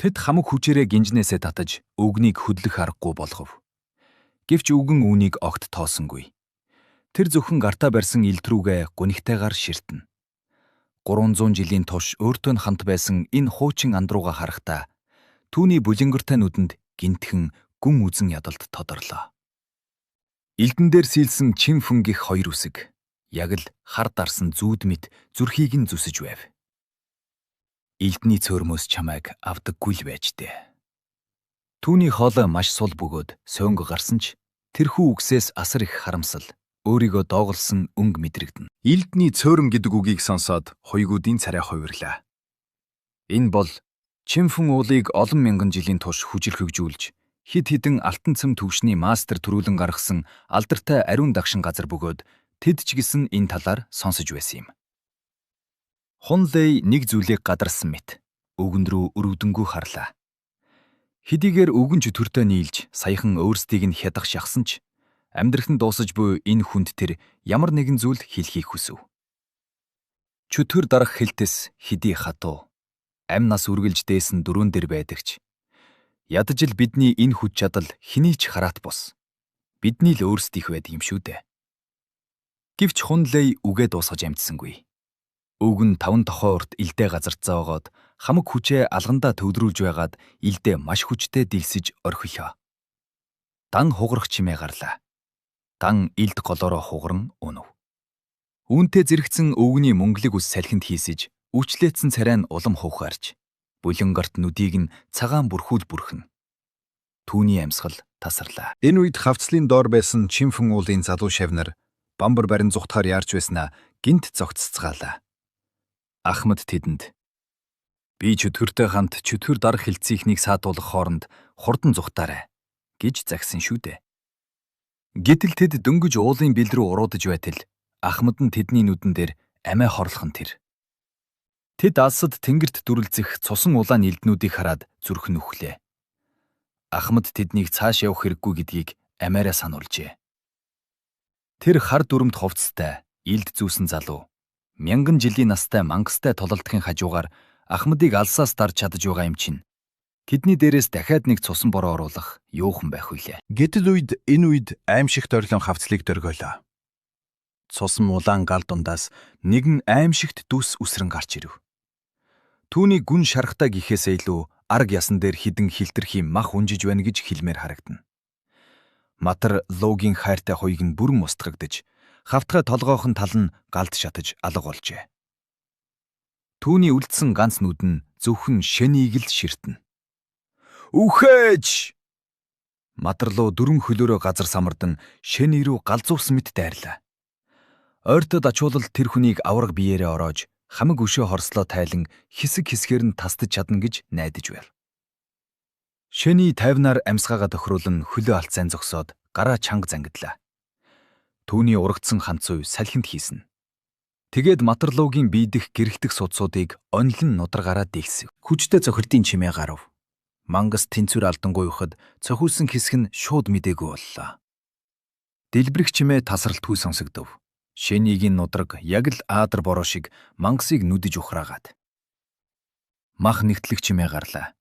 Тэд хамаг хүчээрээ гинжнээсээ татаж өвгнийг хөдлөх аргагүй болгов. Гэвч өвгөн үүнийг огт тоосонгүй. Тэр зөвхөн гартаа барьсан элд рүүгээ гунигтайгаар ширтэн. 300 жилийн турш өөртөө нь хамт байсан энэ хуучин андрууга харахтаа түүний бүлэнгэртэй нүдэнд гинтхэн гүн үзэн ядалт тодорлоо. Элдэн дээр сийлсэн чин фүнгих 2 үсэг яг л хар дарсан зүүд мэт зүрхийг нь зүсэж байв. Элдний цөөрмөөс чамайг авдаггүй л байж дээ. Түүний хоолой маш сул бөгөөд сөнг гарсан ч тэрхүү үгсээс асар их харамсал өөрийгөө дооголсон өнгө мэдрэгдэнэ. Элдний цөөрм гэдэг үгийг сонсоод хуйгуудын царай хувирлаа. Энэ бол Чинфэн уулыг олон мянган жилийн турш хүжирхэгжүүлж хид хідэн алтан цэм төвшний мастер төрүүлэн гаргасан алдартай ариун дагшин газар бөгөөд тэд ч гэсэн энэ талаар сонсож байсан юм. Хунлэй нэг зүйлийг гадарсан мэт өвгөн рүү өрөвдөнгөө харлаа. Хэдийгээр өвгөн чөтгөртөө нийлж саяхан өөрсдийг нь хядах шахсан ч амьдрахын дуусаж буй энэ хүнд тэр ямар нэгэн зүйл хэлхийг хүсв. Чөтгөр дарах хэлтэс хэдий хатуу амь нас үргэлж дээсэн дөрүүн дээр байдагч ядаж л бидний энэ хүч чадал хэний ч хараат бус. Бидний л өөрсдийнх байдаг юм шүү дээ. Гэвч Хунлэй үгээ дуусгаж амжсангүй. Өвгөн 5 тохоо урт илдээ газарцаогоод хамаг хүчээ алгандаа төвлөрүүлж байгаад илдээ маш хүчтэй дилсэж орхилоо. Дан хугарах чимээ гарлаа. Дан илд голоороо хугаран унав. Үүнтэй зэрэгцэн өвгний мөнгөлөг ус салхинд хийсэж үчлээдсэн царай нь улам хуухаарч булангарт нүдийг нь цагаан бүрхүүл бүрхэн. Түүний амьсгал тасарлаа. Энэ үед хавцлын доор байсан Чинфэн уулын залуу шавнар бамбар барин зүхтахаар яарч байснаа гинт зогццгаалаа. Ахмад тэдэнд би чөтгөртэй хамт чөтгөр дарах хилцээхнийг саатуулах хооронд хурдан зүхтаарай гэж загсан шүү дээ. Гэтэл тэд дөнгөж уулын бил рүү уруудаж байтал Ахмад нь тэдний нүдэн дээр амиа хорлох нь тэр. Тэд алсад тэнгэрт дүрлзэх цусан улаан элднүүдийг хараад зүрх нүхлээ. Ахмад тэднийг цааш явах хэрэггүй гэдгийг амиараа сануулжээ. Тэр хар дүрмд хувцастай, элд зүүсэн залуу 1000 жилийн настай мангастай тололдохын хажуугаар Ахмадыг алсаас дарж чадж байгаа юм чинь. Тэдний дээрээс дахиад нэг цусан бороо оруулах юухан байх вүлээ. Гэтэл энэ үед аимшигт орлон хавцлыг дөргөөлөө. Цусан улаан гал дундаас нэгэн аимшигт дүс үсрэн гарч ирэв. Түүний гүн шарахтай гэхээсээ илүү арга ясан дээр хідэн хилтерхий мах унжиж байна гэж хэлмээр харагдана. Матар Луугийн хайртай хоёуг нь бүрэн устгагдж, хавтгай толгойхон тал нь галд шатаж алга болжээ. Түүний үлдсэн ганц нүд нь зөвхөн Шэнийг л ширтэнэ. Үхэж! Матарлуу дөрвөн хөлөөрөө газар самардан Шэний рүү галзуурсан мэт дайрлаа. Ойртод ачуулал тэр хүнийг авраг биеэрээ ороож, хамаг өшөө хорслоо тайлан хэсэг хэсгээр нь тасдаж чадна гэж найдаж байв. Шэний тайвнаар амьсгаагаа тохируулан хөлөө алцайн зогсоод гараа чанга зангидлаа. Түүний урагдсан ханцуй салхинд хийсэн. Тэгээд Матарлуугийн биедэх гэрхтэх судсуудыг онилон нударгаараа дэгсэв. Хүчтэй цохирдын чимээ гарав. Мангас тэнцвэр алдангуй ухад цохиулсан хэсэг нь шууд мэдээгүй боллоо. Дэлбэрэх чимээ тасралтгүй сонсогдов. Шэнигийн нудраг яг л аадар бороо шиг мангасыг нүдэж ухраагаад. Мах нэгтлэх чимээ гарлаа.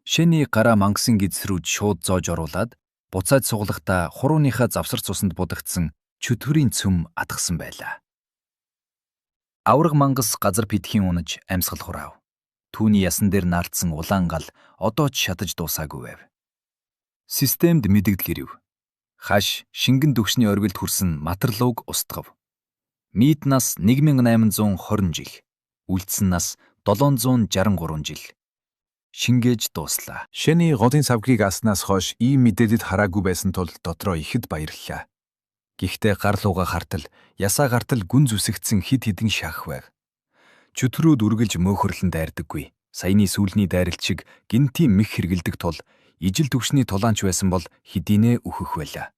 Шэний гараа мангасын гидс рүү шууд зоож оруулаад буцаад суглахдаа хурууныхаа завсар цусанд будагдсан чөтгөрийн цөм атгсан байлаа. Авраг мангас газар пидхийн унаж амьсгал хураав. Түүний ясан дээр наалтсан улаан гал одоо ч шатаж дуусаагүй байв. Системд мэдэгдэл ирэв. Хаш шингэн дөгшний оргилд хүрсэн Матарлууг устгав. Нийт нас 1820 жил. Үлдсэн нас 763 жил. Шингээж дууслаа. Шэний голын савгийг аснаас хойш ийм мэдээлэл хараагүй байсан тул дотроо ихэд баярлалаа. Гэхдээ гарлууга хартал, ясаа гартал гүн зүсэгдсэн хид хідэн шах байв. Чөтгөрүүд үргэлж мөөхөрлөн дайрдаггүй. Саяны сүүлний дайралт шиг гинтийн мэх хэргэлдэг тул ижил төгшний тулаанч байсан бол хэдийнэ үхэх байлаа.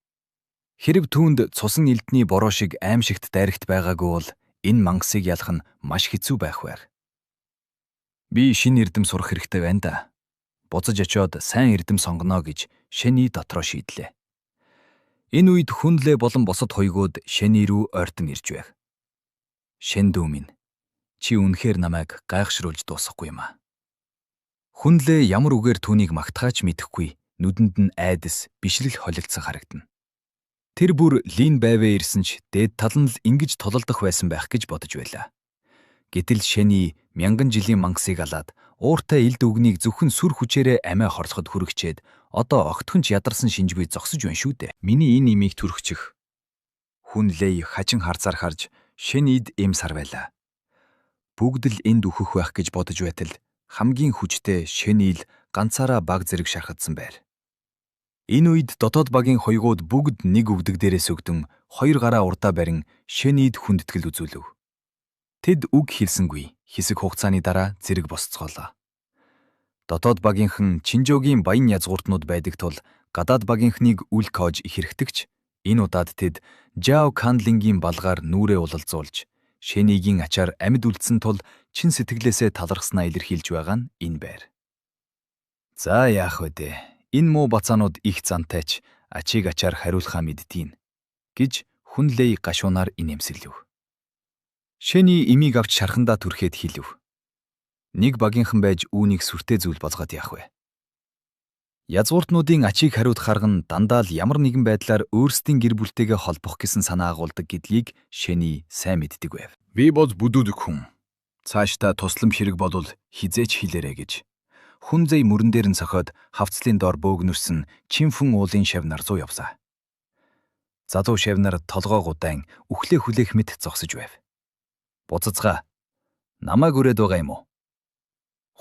Хэрэг түүнд цусан элдний бороо шиг аимшигт дайрагт байгаагүй бол энэ мангасыг ялах нь маш хэцүү байх байв. Би шинэ эрдэм сурах хэрэгтэй байна да. Буцаж очиод сайн эрдэм сонгоно гэж Шэний дотроо шийдлээ. Энэ үед Хүнлээ болон босод хоёгууд Шэний рүү ойртон ирж байв. Шэн дүү минь, чи үнэхээр намайг гайхшруулж дуусахгүй юм аа. Хүнлээ ямар үгээр түүнийг магтахаач мэдэхгүй, нүдэнд нь айдас, бишлэл холилдсон харагдана. Тэр бүр лин байвээ ирсэн ч дээд тал нь л ингэж тололдох байсан байх гэж бодож байлаа. Гэтэл Шэний мянган жилийн мангасыг алаад ууртай элд үгнийг зөвхөн сүр хүчээрээ амиа хорлоход хүрэгчээд одоо огтхонч ядарсан шинжгүй зогсож байна шүү дээ. Миний энэ имийг түрхчих. Хүнлээ хажин харцаар харж Шэнийд эм сар байлаа. Бүгд л энд үхэх байх гэж бодож байтал хамгийн хүчтэй Шэний л ганцаараа баг зэрэг шархадсан байр. Энэ үед дотоод багийн хоёгууд бүгд нэг өвдөг дээрээс өгдөн хоёр гараа урдаа барин Шэнийд хүндэтгэл үзүүлв. Тэд үг хэлсэнгүй. Хэсэг хугацааны дараа зэрэг босцоолоо. Дотоод багийнхан Чинжоогийн баян язгууртнууд байдаг тул гадаад багийнхныг үл коож их хэрэгтэгч энэ удаад тэд Жао Канлингийн балгаар нүрээ улалзуулж Шэнигийн ачаар амьд үлдсэн тул чин сэтгэлээсээ талархснаа илэрхийлж байгаа нь энэ байр. За яах вэ дээ? Энэ муу бацаанууд их зантайч ачийг ачаар хариулахаа мэдтiin гэж Хүнлээ гашуунаар инээмсэглэв. Шэний имийг авч шархандаа түрхээд хэлв. Нэг багийнхан байж үүнийг сүртэй зүйл болгоод яах вэ? Язгууртнуудын ачийг хариуд харган дандаа л ямар нэгэн байдлаар өөрсдийн гэр бүлтэйгээ холбох гэсэн санаа агуулдаг гэдгийг Шэний сайн мэддэг байв. Би боз бүдүүдэг хүн. Цаашдаа туслам хэрэг болвол хизээч хэлээрэ гэж. Хүнзэй мөрөн дээр нь цохоод хавцлын доор бөөгнөрсөн чинфэн уулын шавнар зуу явсаа. Залуу шавнар толгоо гудаан үхлээ хүлээх мэт зогсож байв. Буцацгаа. Намайг өрөөд байгаа юм уу?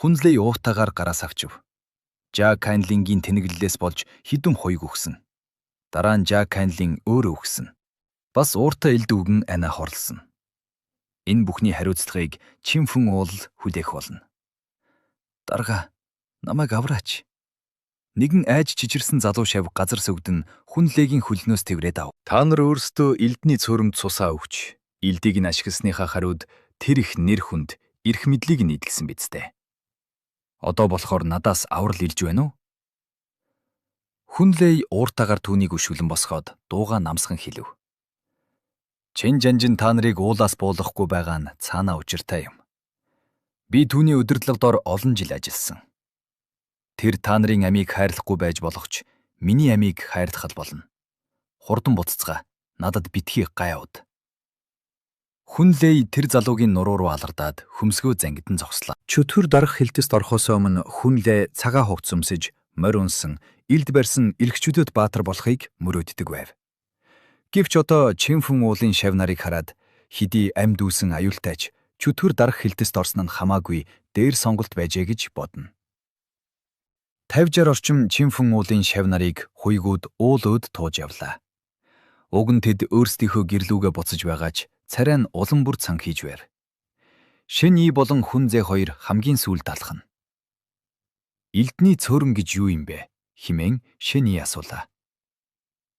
Хүнлээ уутаагаар гараас авчив. Жа Канлингийн тэнэглэлээс болж хідэн хоёг өгсөн. Дараа нь Жа Канлин өөрөө өгсөн. Бас ууртай элд үгэн анаа хорлсон. Энэ бүхний хариуцлагыг Чинфэн уул хүлээх болно. Дарга, намайг авраач. Нэгэн айж чичирсэн залуу шав газар сөгдөн Хүнлээгийн хөлнөөс тэврээд ав. Та нар өөрсдөө элдний цөөрөмд цусаа өгч, элдийг нь ашигласныхаа хариуд тэр их нэр хүнд эрх мэдлийг нь идэлсэн бидтэй. Одоо болохоор надаас аврал илж байна уу? Хүнлээ ууртаагаар түүнийг өшгөлөн босгоод дууга намсхан хэлв. Чин жанжин та нарыг уулаас буулгахгүй байгаа нь цаанаа учиртай юм. Би түүний удирдлагадор олон жил ажилласан. Тэр та нарын амийг хайрлахгүй байж болохч миний амийг хайрлах болно. Хурдан буцацгаа надад битгий гай авд. Хүнлэй тэр залуугийн нуруу руу алардаад хөмсгөө зангидан зогслоо. Чөтгөр дарах хилтэст орохоос өмнө Хүнлэй цагаан хувцас өмсөж, морь унсан, илд барьсан эрхчүүдэд баатар болохыг мөрөөддөг байв. Гэвч одоо Чинфэн уулын шав нарыг хараад хэдий амьд үүсэн аюултайч чөтгөр дарах хилтэст орсон нь хамаагүй дээр сонголт байжээ гэж бодно. 50-60 орчим Чинфэн уулын шав нарыг хуйгууд уулууд тууж явлаа. Уг нь тэд өөрсдийнхөө гэрлүүгээ буцаж байгаач царай нь улам бүр цан хийж байв. Шин ий болон хүн зэ хоёр хамгийн сүүлд алхана. Элдний цөөрөн гэж юу юм бэ? Хэмээн шин ий асуулаа.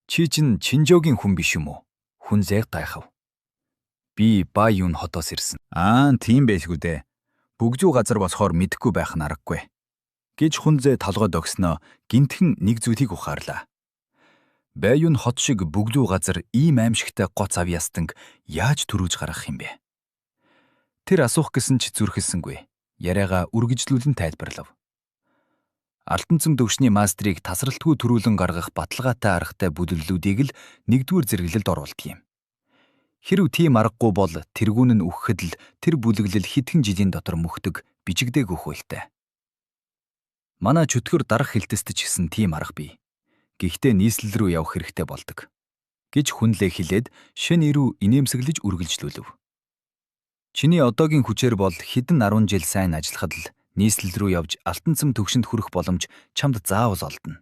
Чи чинь Чинжоогийн хүн биш юм уу? Хүн зэг гайхав. Би ба юун хотоос ирсэн. Тийм байлгүй дээ. Бүгжүү газар босхоор мэдэхгүй байх нь аргагүй. Гэж Хүнзээ толгойд өгснөө гинтхэн нэг зүйлийг ухаарлаа. Байюун хот шиг бүгдүү газар ийм аимшигтай гоц авьяастанг яаж төрүүлж гаргах юм бэ? Тэр асуух гэсэн ч зүрхэлсэнгүй. Яриагаа үргэлжлүүлэн тайлбарлав. Алтан цэм төвшний мастрыг тасралтгүй төрүүлэн гаргах баталгаатай аргатай бүлэглүүдийг л нэгдүгээр зэрэглэлд оруулдаг юм. Хэрв тийм аргагүй бол тэргүүн нь үхэхэд л тэр бүлэглэл хэдхэн жилийн дотор мөхдөг бичигдээг өгөхөлтэй. Манай чөтгөр дарах хилтэст ч гэсэн тийм арга бий. Гэхдээ нийслэл рүү явах хэрэгтэй болдог. Гэж Хүнлэй хэлээд шин ирүү инээмсэглэж үргэлжлүүлв. Чиний одоогийн хүчээр бол хэдэн 10 жил сайн ажиллахад л нийслэл рүү явж алтан цэм төвшөнд хүрэх боломж чамд заавал олдно.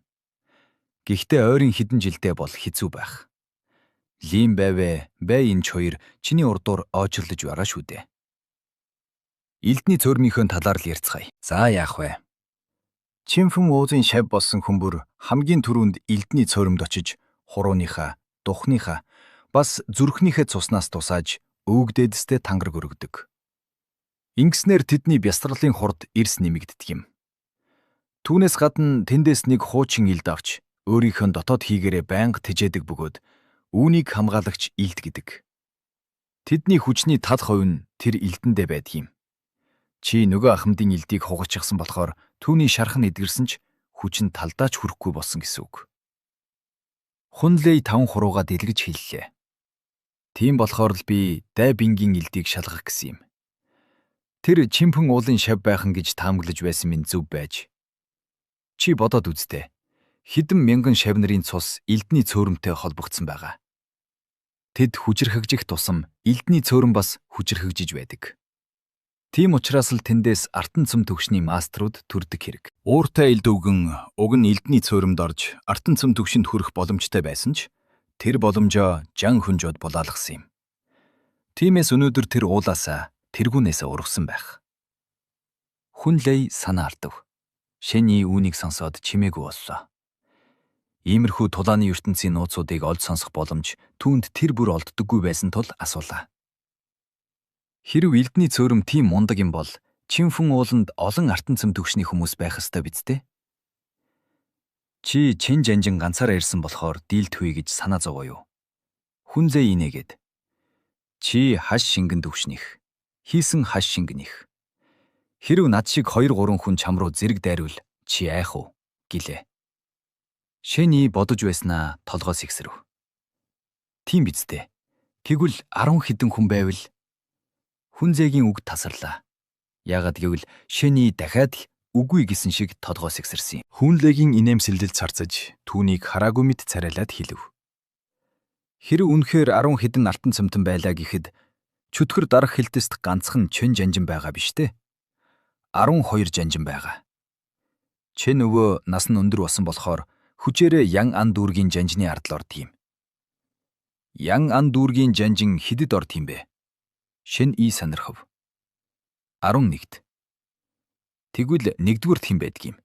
Гэхдээ ойрын хэдэн жилдээ бол хэцүү байх. Лим байвэ, бай энэ хоёр чиний урдуур оожирлож байгаа шүү дээ. Элдний цөөрмийнхөө талаар л ярьцгаая. За яах вэ? Чинфэн уулын шав болсон хүмүүр хамгийн түрүүнд элдний цөөрөмд очиж хурууныхаа, духныхаа, бас зүрхнийхээ цуснаас тусааж өвгдээдэстэй тангараг өргөдөг. Ингэснээр тэдний бястралын хурд эрс нэмэгддэг юм. Түүнээс гадна тэндээс нэг хуучин элд авч өөрийнхөө дотоод хийгээрээ байнга тэжээдэг бөгөөд үүнийг хамгаалагч элд гэдэг. Тэдний хүчний тал хувь нь тэр элдэндээ байдаг юм. Чи нөгөө ахмадын элдийг хугачихсан болохоор түүний шархан эдгэрсэн ч хүч нь талдаач хүрэхгүй болсон гэсэн үг. Хүнлэй 5 хурууга дэлгэж хэллээ. Тийм болохоор л би дай бингийн элдийг шалгах гэсэн юм. Тэр Чинфэн уулын шав байхан гэж таамаглаж байсан минь зөв байж. Чи бодоод үзтээ. Хэдэн мянган шав нарын цус элдний цөөрөмтэй холбогдсон байгаа. Тэд хүчрхэгжих тусам элдний цөөрөм бас хүчрхэгжиж байдаг. Тийм учраас л тэндээс артан цэм төвшний маструуд төрдөг хэрэг. Ууртай элд өвгөн уг нь элдний цөөрөмд орж артан цэм төвшөнд хүрэх боломжтой байсан ч тэр боломжоо жан хөнжөөд булаалгасан юм. Тиймээс өнөөдөр тэр уулаасаа тэргүүнээсээ ургасан байх. Хүнлэй санаа ардав. Шэний үүнийг сонсоод чимээгүй боллоо. Иймэрхүү тулааны ертөнцийн нууцуудыг олж сонсох боломж түүнд тэр бүр олддоггүй байсан тул асуулаа. Хэрв элдний цөөрөм тийм мундаг юм бол Чинфэн ууланд олон артан цэм төвшний хүмүүс байх ёстой биз дээ? Чи чин жанжин ганцаараа ирсэн болохоор дийлдэхүй гэж санаа зовоо юу? Хүнзээ инээгээд. Чи хаш шингэн төвшнийх. Хийсэн хаш шингэнийх. Хэрв над шиг 2-3 хүн чам руу зэрэг дайрвал чи айх уу? Гэлээ. Шэний бодож байснаа толгоос ихсэрв. Тийм биз дээ. Тэгвэл 10 хэдэн хүн байвал Хүнзээгийн үг тасарлаа. Яагад гэвэл Шэний дахиад л үгүй гэсэн шиг толгоос ихсэрсэн юм. Хүнлэгийн инээмсэлдэл царцаж түүнийг хараагүй мэт царайлаад хэлв. Хэрв үнэхээр 10 хэдэн алтан цэмтэн байлаа гэхэд чөтгөр дарах хилтэст ганцхан чин жанжин байгаа биш дээ. 12 жанжин байгаа. Чин өвөө нас нь өндөр болсон болохоор хүчээрээ Ян Ан дүүргийн жанжины ардл орд юм. Ян Ан дүүргийн жанжин хэдэд орд юм бэ? Шин ий сонирхов. 11-т. Тэгвэл 1-р хэн байдаг юм?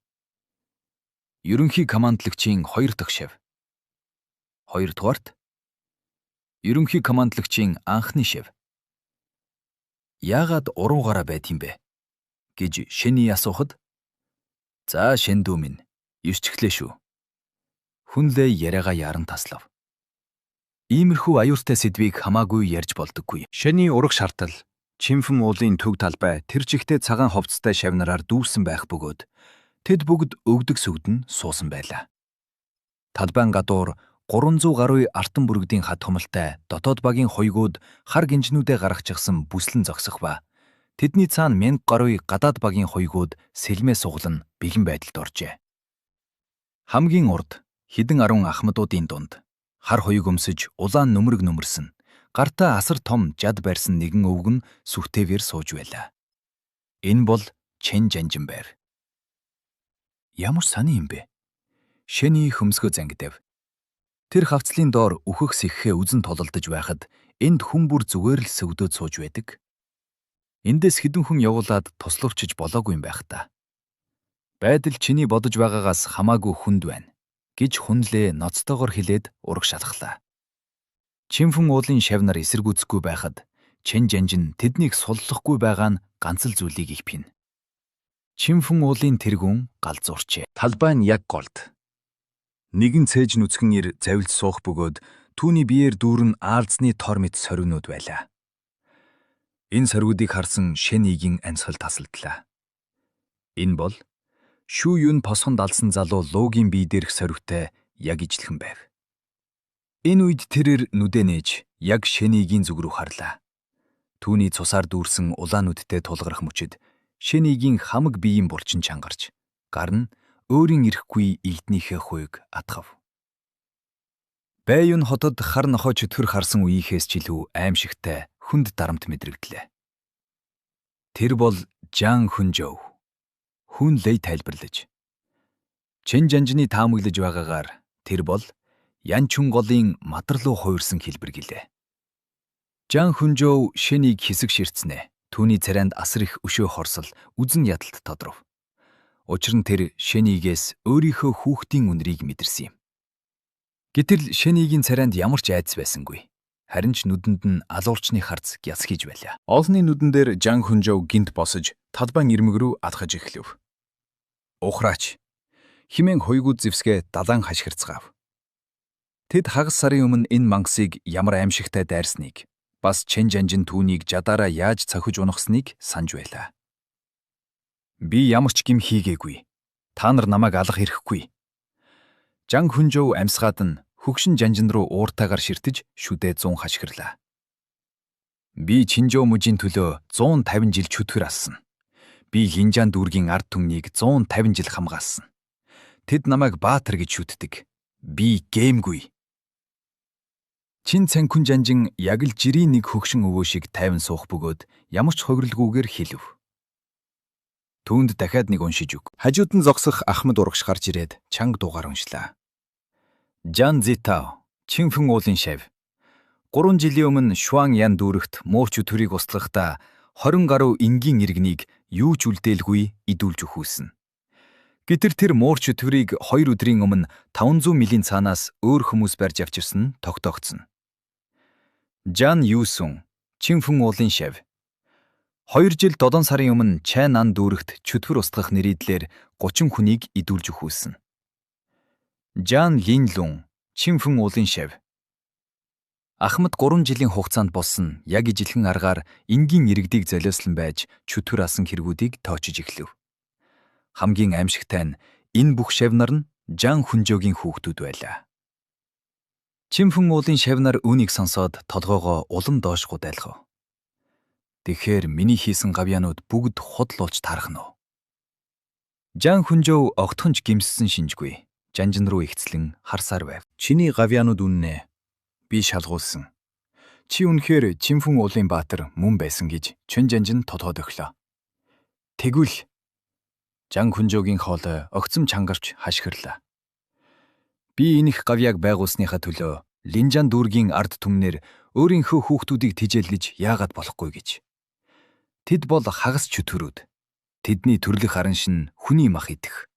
Ерөнхий командлагчийн 2 дахь шав. 2-дугаарт ерөнхий командлагчийн анхны шав. Яагаад уруугаараа байт юм бэ? Гэж Шэний асуухад за Шэн дүү минь 9 чихлээ шүү. Хүнлэй яриагаа яран таслав. Иймэрхүү аюултай сэдвийг хамаагүй ярьж болдоггүй. Шэний ураг шартал Чинфэн уулын төв талбай тэр чигтээ цагаан хувцастай шавнараар дүүрсэн байх бөгөөд тэд бүгд өвдөг сүгдэн суусан байлаа. Талбайн гадуур 300 гаруй артан бүргэдийн хад томолтой дотоод багийн хоёгууд хар гинжнүүдээ гаргачихсан бүслэн зогсох ба тэдний цаана 1000 гаруй гадаад багийн хоёгууд сэлмээ суглан бэлэн байдалд оржээ. Хамгийн урд хэдэн 10 ахмадуудын дунд хар хоёг өмсөж улаан нүмерэг нүмерсэн гартаа асар том жад байрсан нэгэн өвгөн сүхтэйвэр сууж байлаа. Энэ бол Чэн Жанжин байр. Ямар сони юм бэ? Шэний хөмсгөө зангидэв. Тэр хавцлын доор үхэх сэххээ үзэн тололдож байхад энд хүн бүр зүгээр л сөвдөд сууж байдаг. Эндээс хэдэн хүн явуулаад туславчиж болоогүй юм байх та. Байдал чиний бодож байгаагаас хамаагүй хүнд байна гэж хүнлээ ноцтойгоор хэлээд ураг шалхлаа. Чинфэн уулын шавнар эсэргүүцэхгүй байхад Чэн Жанжин тэднийг суллахгүй байгаа нь ганц л зүйлийг ихпинэ. Чинфэн уулын тэргүүн галзуурчээ. Талбай нь яг голд. Нэгэн цээж нүцгэн ир завилж суух бөгөөд түүний биеэр дүүрэн аалзны тор мэт сорвинууд байлаа. Энэ сорвиудыг харсан Шэнигийн амьсгал тасалдлаа. Энэ бол Шүү Юн посхонд алсан залуу Луугийн бие дээрх сорвитой яг ижилхэн байв. Энэ үед тэрээр нүдэ нээж яг Шэнигийн зүг рүү харлаа. Түүний цусаар дүүрсэн улаан нүдтэй тулгарх мөчөд Шэнигийн хамаг биеийн булчин чангарч гар нь өөрийн ирэхгүй элднийхээ хуйг атгав. Бэйюн хотод хар нохой чөтгөр харсан үеийнхээс ч илүү аимшигтай хүнд дарамт мэдрэгдлээ. Тэр бол Жан Хүнжоу. Хүн Лэй тайлбарлаж. Чэн Жанжины таамаглаж байгаагаар тэр бол Ян Чүн голын мадар руу хуурсан хэлбэр гэлээ. Жан Хүнжоу Шэнийг хэсэг ширтснэ. Түүний царайнд асар их өшөө хорсол үзэн ядалт тодров. Учир нь тэр Шэнийгээс өөрийнхөө хүүхдийн үнэрийг мэдэрсэн юм. Гэтэл Шэнигийн царайнд ямар ч айдас байсангүй. Харин ч нүдэнд нь алуурчны харц гяс хийж байлаа. Олны нүдэн дээр Жан Хүнжоу гинт босож талбайн ирмэг рүү атгаж эхлэв. Ухраач. Химэн хуйгууд зэвсгээ далайн хашгирцгаав. Тэд хагас сарын өмнө энэ мангасыг ямар аимшигтай дайрсныг бас Чэн Жанжин түүнийг жадаараа яаж цохиж унахсныг санаж байлаа. Би ямар ч гим хийгээгүй. Та нар намайг алах хэрэггүй. Жан Хүнжоу амьсгаад нь хөгшин Жанжин руу ууртаагаар ширтэж шүдээ 100 хашгирлаа. Би Чинжоо мужийн төлөө 150 жил чөтгөр алсан. Би Линжан дүүргийн ард түмнийг 150 жил хамгаалсан. Тэд намайг баатар гэж шүтдэг. Би гэмгүй. Чин Цанкун Жанжин яг л жирийн нэг хөгшин өвөө шиг тайван суух бөгөөд ямар ч хувирлгүйгээр хэлв. Түүнд дахиад нэг уншиж өг. Хажууд нь зогсох Ахмад урагш гарч ирээд чанга дуугаар уншлаа. Жан Зитао, Чинфэн уулын шав. 3 жилийн өмнө Шуан Ян дүүрэгт муурч өтвөрийг устгахдаа 20 гаруй энгийн иргэнийг юу ч үлдээлгүй идүүлж өгүүлсэн. Гэтэл тэр муурч өтвөрийг 2 өдрийн өмнө 500 милийн цаанаас өөр хүмүүс барьж авчирсан нь тогтоогдсон. Жан Юсун, Чинфэн уулын шав. 2 жил 7 сарын өмнө Чайнан дүүрэгт чөтгөр устгах нэрийдлэр 30 хүнийг идүүлж өгүүлсэн. Жан Линлун, Чинфэн уулын шав. Ахмад 3 жилийн хугацаанд болсон яг ижилхэн аргаар энгийн иргэдийг золиослон байж чөтгөр алсан хэрэгүүдийг тоочж эхлэв. Хамгийн аимшигтай нь энэ бүх шавнар нь Жан Хүнжоугийн хүүхдүүд байлаа. Чинфэн уулын шавнар үүнийг сонсоод толгоогоо улам доош гудайлгав. Тэгэхээр миний хийсэн гавьяанууд бүгд худлуулж таарах нь уу? Жан Хүнжоу огтхонч гимссэн шинжгүй. Жанжин руу ихцлэн харсаар байв. Чиний гавьяанууд үннэ. Би шалгуулсан. Чи үнэхээр Чинфэн уулын баатар мөн байсан гэж Чэн Жанжин тодгоод өглөө. Тэгвэл Жан Хүнжоугийн хоолой огцом чангарч хашгирлаа. Би энийх гавьяаг байгуулсныхаа төлөө Линжан дүүргийн ард түмнэр өөрийнхөө хүүхдүүдийг тижээлгэж яагаад болохгүй гэж. Тэд бол хагас чөтгөрүүд. Тэдний төрлөх аран шин хүний мах идэх.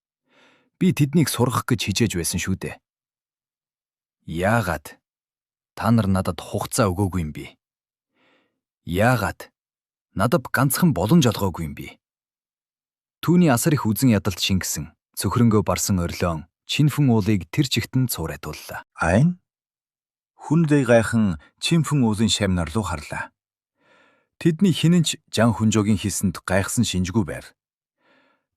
Би тэднийг сургах гэж хичээж байсан шүү дээ. Яагаад? Та нар надад хугацаа өгөөгүй юм би. Яагаад? Надад ганцхан боломж олгоогүй юм би. Түүний асар их үзэн ядалт шингэсэн, цөхрөнгөө барсан орилон Чинфэн уулыг тэр чигтэн цуурайтууллаа. Айн? Хүндэй гайхан Чинфэн уулын шавнар руу харлаа. Тэдний хинэнч Жан Хүнжоугийн хийсэнд гайхсан шинжгүй байр.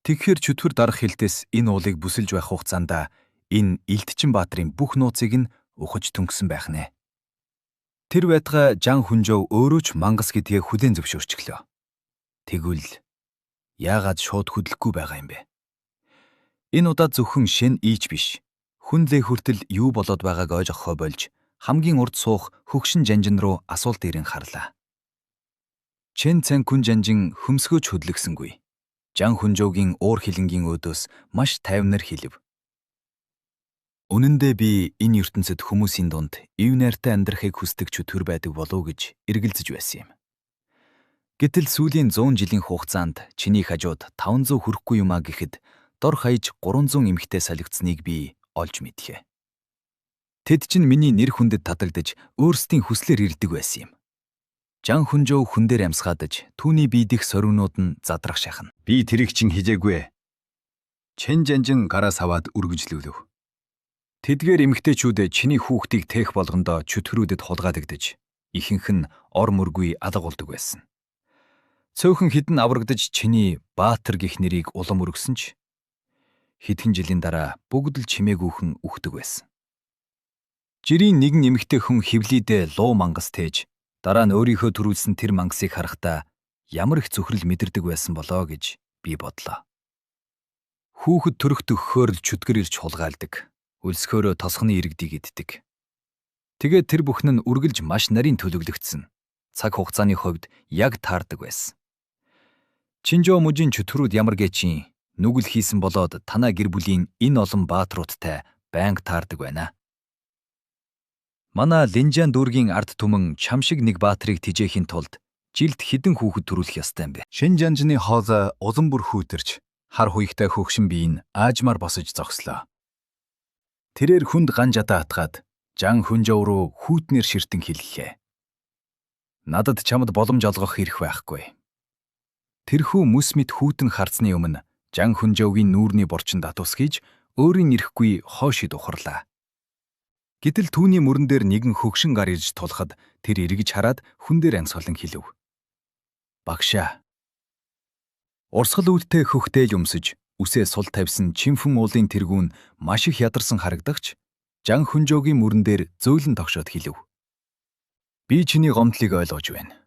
Тэгэхээр чөтгөр дарах хилтээс энэ уулыг бүсэлж байх хугацаанд энэ Илтчин баатрын бүх нууцыг нь ухаж түнксэн байх нэ. Тэр байтугай Жан Хүнжөө өөрөө ч мангас гэдгээ хүлээн зөвшөөрчихлөө. Тэгвэл яагаад шууд хөдлөхгүй байгаа юм бэ? Энэ удаа зөвхөн Шэн ийч биш. Хүн Лэй хүртэл юу болоод байгааг ойлгохоо болж хамгийн урд суух хөгшин Жанжин руу асуулт ирэн харлаа. Чэн Цэн Күн Жанжин хөмсгөөч хөдлөгсөнгүй. Жан Хүнжөөгийн уур хилэнгийн өөдөөс маш тайвнаар хэлв. Үнэн дээр би энэ ертөнцид хүмүүсийн дунд ив найртай амьдрахыг хүсдэг чөтгөр байдаг болов уу гэж эргэлзэж байсан юм. Гэтэл сүүлийн 100 жилийн хугацаанд чиний хажууд 500 хүрэхгүй юмаа гэхэд дор хаяж 300 эмэгтэй солигдсныг би олж мэдхээ. Тэд чинь миний нэр хүндэд татагдаж өөрсдийн хүслээр ирдэг байсан юм. Жан Хүнжөө хүн дээр амсгаадаж түүний биедих соригнууд нь задрах шахна. Би тэрийг чин хижээгүй. Чэн Жанжин гараас аваад үргэлжлүүлв. Тэдгээр эмэгтэйчүүд чиний хүүхдийг тээх болгондоо чөтгөрүүдэд хулгаадагдаж, ихэнх нь ор мөргүй алга болдог байсан. Цөөхөн хідэн аврагдаж чиний Баатар гэх нэрийг улам өргөсөн ч хэдхэн жилийн дараа бүгд л чимээгүйхэн үхдэг байсан. Жирийн нэгэн эмэгтэй хүн хевлийдээ луу мангас тээж, дараа нь өөрийнхөө төрүүлсэн тэр мангасыг харахтаа ямар их зүхрэл мэдэрдэг байсан болоо гэж би бодлоо. Хүүхэд төрөх төгөхөөр л чөтгөр ирж хулгайлдаг. Өлсгөөрөө тосгоны иргэдийг иддэг. Тэгээд тэр бүхэн нь үргэлж маш нарийн төлөвлөгдсөн. Цаг хугацааны хувьд яг таардаг байсан. Чинжоо мужийн чөтгөрүүд ямар гэчин нүгэл хийсэн болоод танаа гэр бүлийн энэ олон баатруудтай байнга таардаг байна. Манай Линжан дүүргийн ард түмэн чам шиг нэг баатрыг тижээхийн тулд жилд хэдэн хүүхэд төрүүлэх ёстой юм бэ? Шэн Жанжины хоол улам бүр хүүтэрч хар хуйгтай хөгшин биеийн аажмаар босож зогслоо. Тэрээр хүнд ган жадаа атгаад Жан Хүнжөө руу хүүтнэр ширтэн хэллээ. Надад чамд боломж олгох хэрэг байхгүй. Тэрхүү мэс мэд хүүтэн харцны өмнө Жан Хүнжөөгийн нүүрний борчинд атусгийж өөрийн ирэхгүй хоошид ухарлаа. Гэтэл түүний мөрөн дээр нэгэн хөгшин гар ирж тулахад тэр эргэж хараад хүн дээр амсгалан хэлв. Багшаа. Урсгал үүдтэй хөхтэй юмсэж үсээ сул тавьсан чимхэн уулын тэргүүн маш их ядарсан харагдагч Жан Хүнжөөгийн мөрөн дээр зөөлөн тогшоод хэлв. Би чиний гомдлыг ойлгож байна.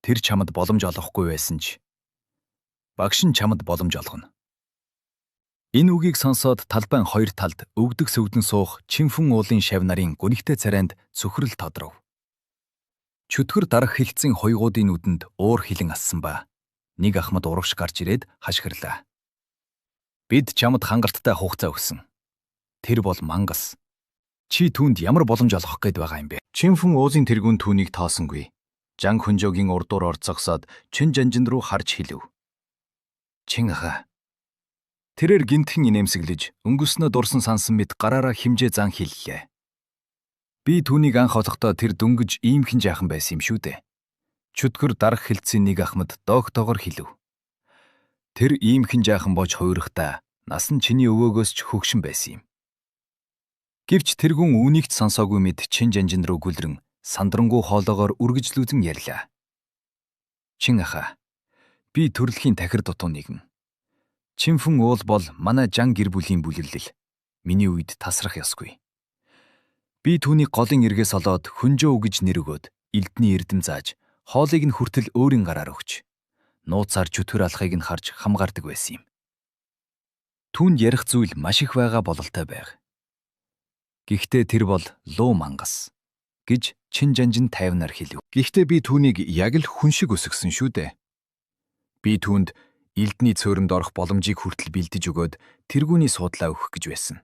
Тэр чамд боломж олохгүй байсан ч багш нь чамд боломж олгоно. Энэ үгийг сонсоод талбайн хоёр талд өвдөг сөвдөн суух чимхэн уулын шав нарын гүнхтэй царайнд цөхрөл тодров. Чөтгөр дарах хилцэн хойгуудын нүдэнд уур хилэн ассан ба нэг ахмад урагш гарч ирээд хашгирлаа. Бид чамд хангалттай хугацаа өгсөн. Тэр бол мангас. Чи түүнд ямар боломж олгох гээд байгаа юм бэ? Чимхэн уулын тэргүүн түүнийг тоосонгүй. Жан Хүнжөөгийн урдуур орцогсоод Чэн Жанжин руу харж хэлв. Чин ага. Тэрээр гинтхэн инээмсэглэж өнгөснөө дурсан сансан мэд гараараа химжээ зан хэллээ. Би түүнийг анх олохдоо тэр дөнгөж иймхэн жаахан байсан юм шүү дээ. Чөтгөр дарах хилцийн нэг ахмад доогтоогоор хэлв. Тэр иймхэн жаахан бож хуйрахтаа нас нь чиний өвөөгөөс ч хөгшин байсан юм. Гэвч тэргүүн үүнийг ч сонсоогүй мэд Чэн Жанжин руу гүлрэн сандрангуй хоолоогоор үргэлжлүүлэн ярьлаа. Чин аха. Би төрөлхийн тахир дутуу нэгэн. Чимхэн уул бол манай Жан гэр бүлийн бүлэрлэл. Миний үед тасрах ёсгүй. Би түүний голын эргээс олоод Хүнжөө гэж нэр өгөөд элдний эрдэм зааж хоолыг нь хүртэл өөрийн гараар өгч нууцаар чөтгөр алхахыг нь харж хамгаардаг байсан юм. Түүнд ярих зүйл маш их байгаа бололтой байг. Гэхдээ тэр бол луу мангас гэж Чэн Жанжин тайвнаар хэлв. Гэхдээ би түүнийг яг л хүн шиг өсгсөн шүү дээ. Би түүнд элдний цөөрөнд орох боломжийг хүртэл бэлдэж өгөөд тэргүүний суудлаа өгөх гэж байсан.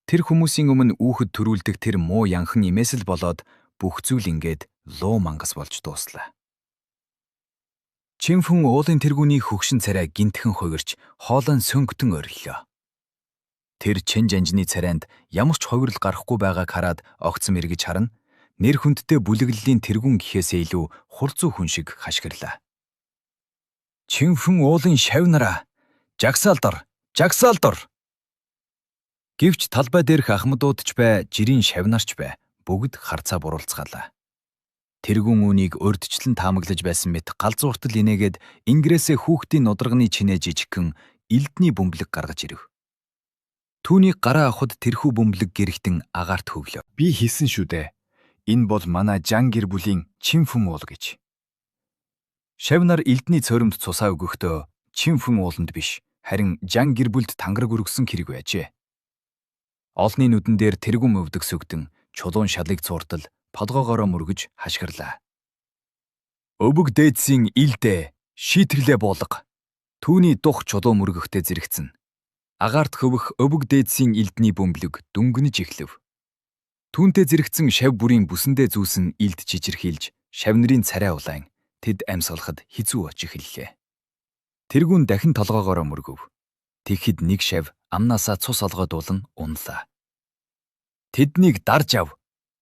Тэр хүмүүсийн өмнө үүхэд төрүүлдэг тэр муу янхан имээсэл болоод бүх зүйл ингээд луу мангас болж дууслаа. Чимхэн уулын тэргүүний хөгшин царай гинтхэн хувирч хоолойн сөнгөтөн ориллоо. Тэр Чэн Жанжины царайнд ямар ч хувирал гарахгүй байгааг хараад огцом эргэж харна. Нэр хүндтэй бүлэглэлийн тэргүүн гэхээсээ илүү хурцуу хүн шиг хашгирлаа. Чимхэн уулын шав нараа жагсаалдор. Гэвч талбай дээрх ахмадууд ч бай, жирийн шавнарч бай, бүгд харцаа буруулцгаалаа. Тэргүүн үүнийг урдчлан таамаглаж байсан мэт галзууртал инээгээд ингрээсээ хүүхдийн нударганы чинээ жижигхэн элдний бөмбөлөг гаргаж ирв. Түүний гараа авахд тэрхүү бөмбөлөг гэрхтэн агаарт хөглөө. Би хэлсэн шүү дээ. Энэ бол манай Жан гэр бүлийн Чинфэн уул гэж. Шавнар элдний цоримд цусаа өгөхдөө Чинфэн ууланд биш, харин Жан гэр бүлд тангараг өргөсөн хэрэг байжээ. Олны нүдэн дээр тэргүүн өвдөг сүгдэн чулуун шалыг цууртал подгоогоороо мөргөж хашгирлаа. Өвөг дээдсийн илдээ шийтгэлээ буулга. Түүний дух чулуун мөргөхтэй зэрэгцэн. Агаарт хөвөх өвөг дээдсийн элдний бөмбөлөг дүнгэнэж эхлэв. Түүнтэй зэрэгцэн шав бүрийн бүсэндээ зүүсэн илд жижирхийлж, шавнырийн царай улаан тэд амьсгалахад хизүү очих эхэллээ. Тэргүүн дахин толгоогоороо мөргөв. Тэгэхэд нэг шав амнаасаа цус олгоод унлаа. Тэднийг дарж ав.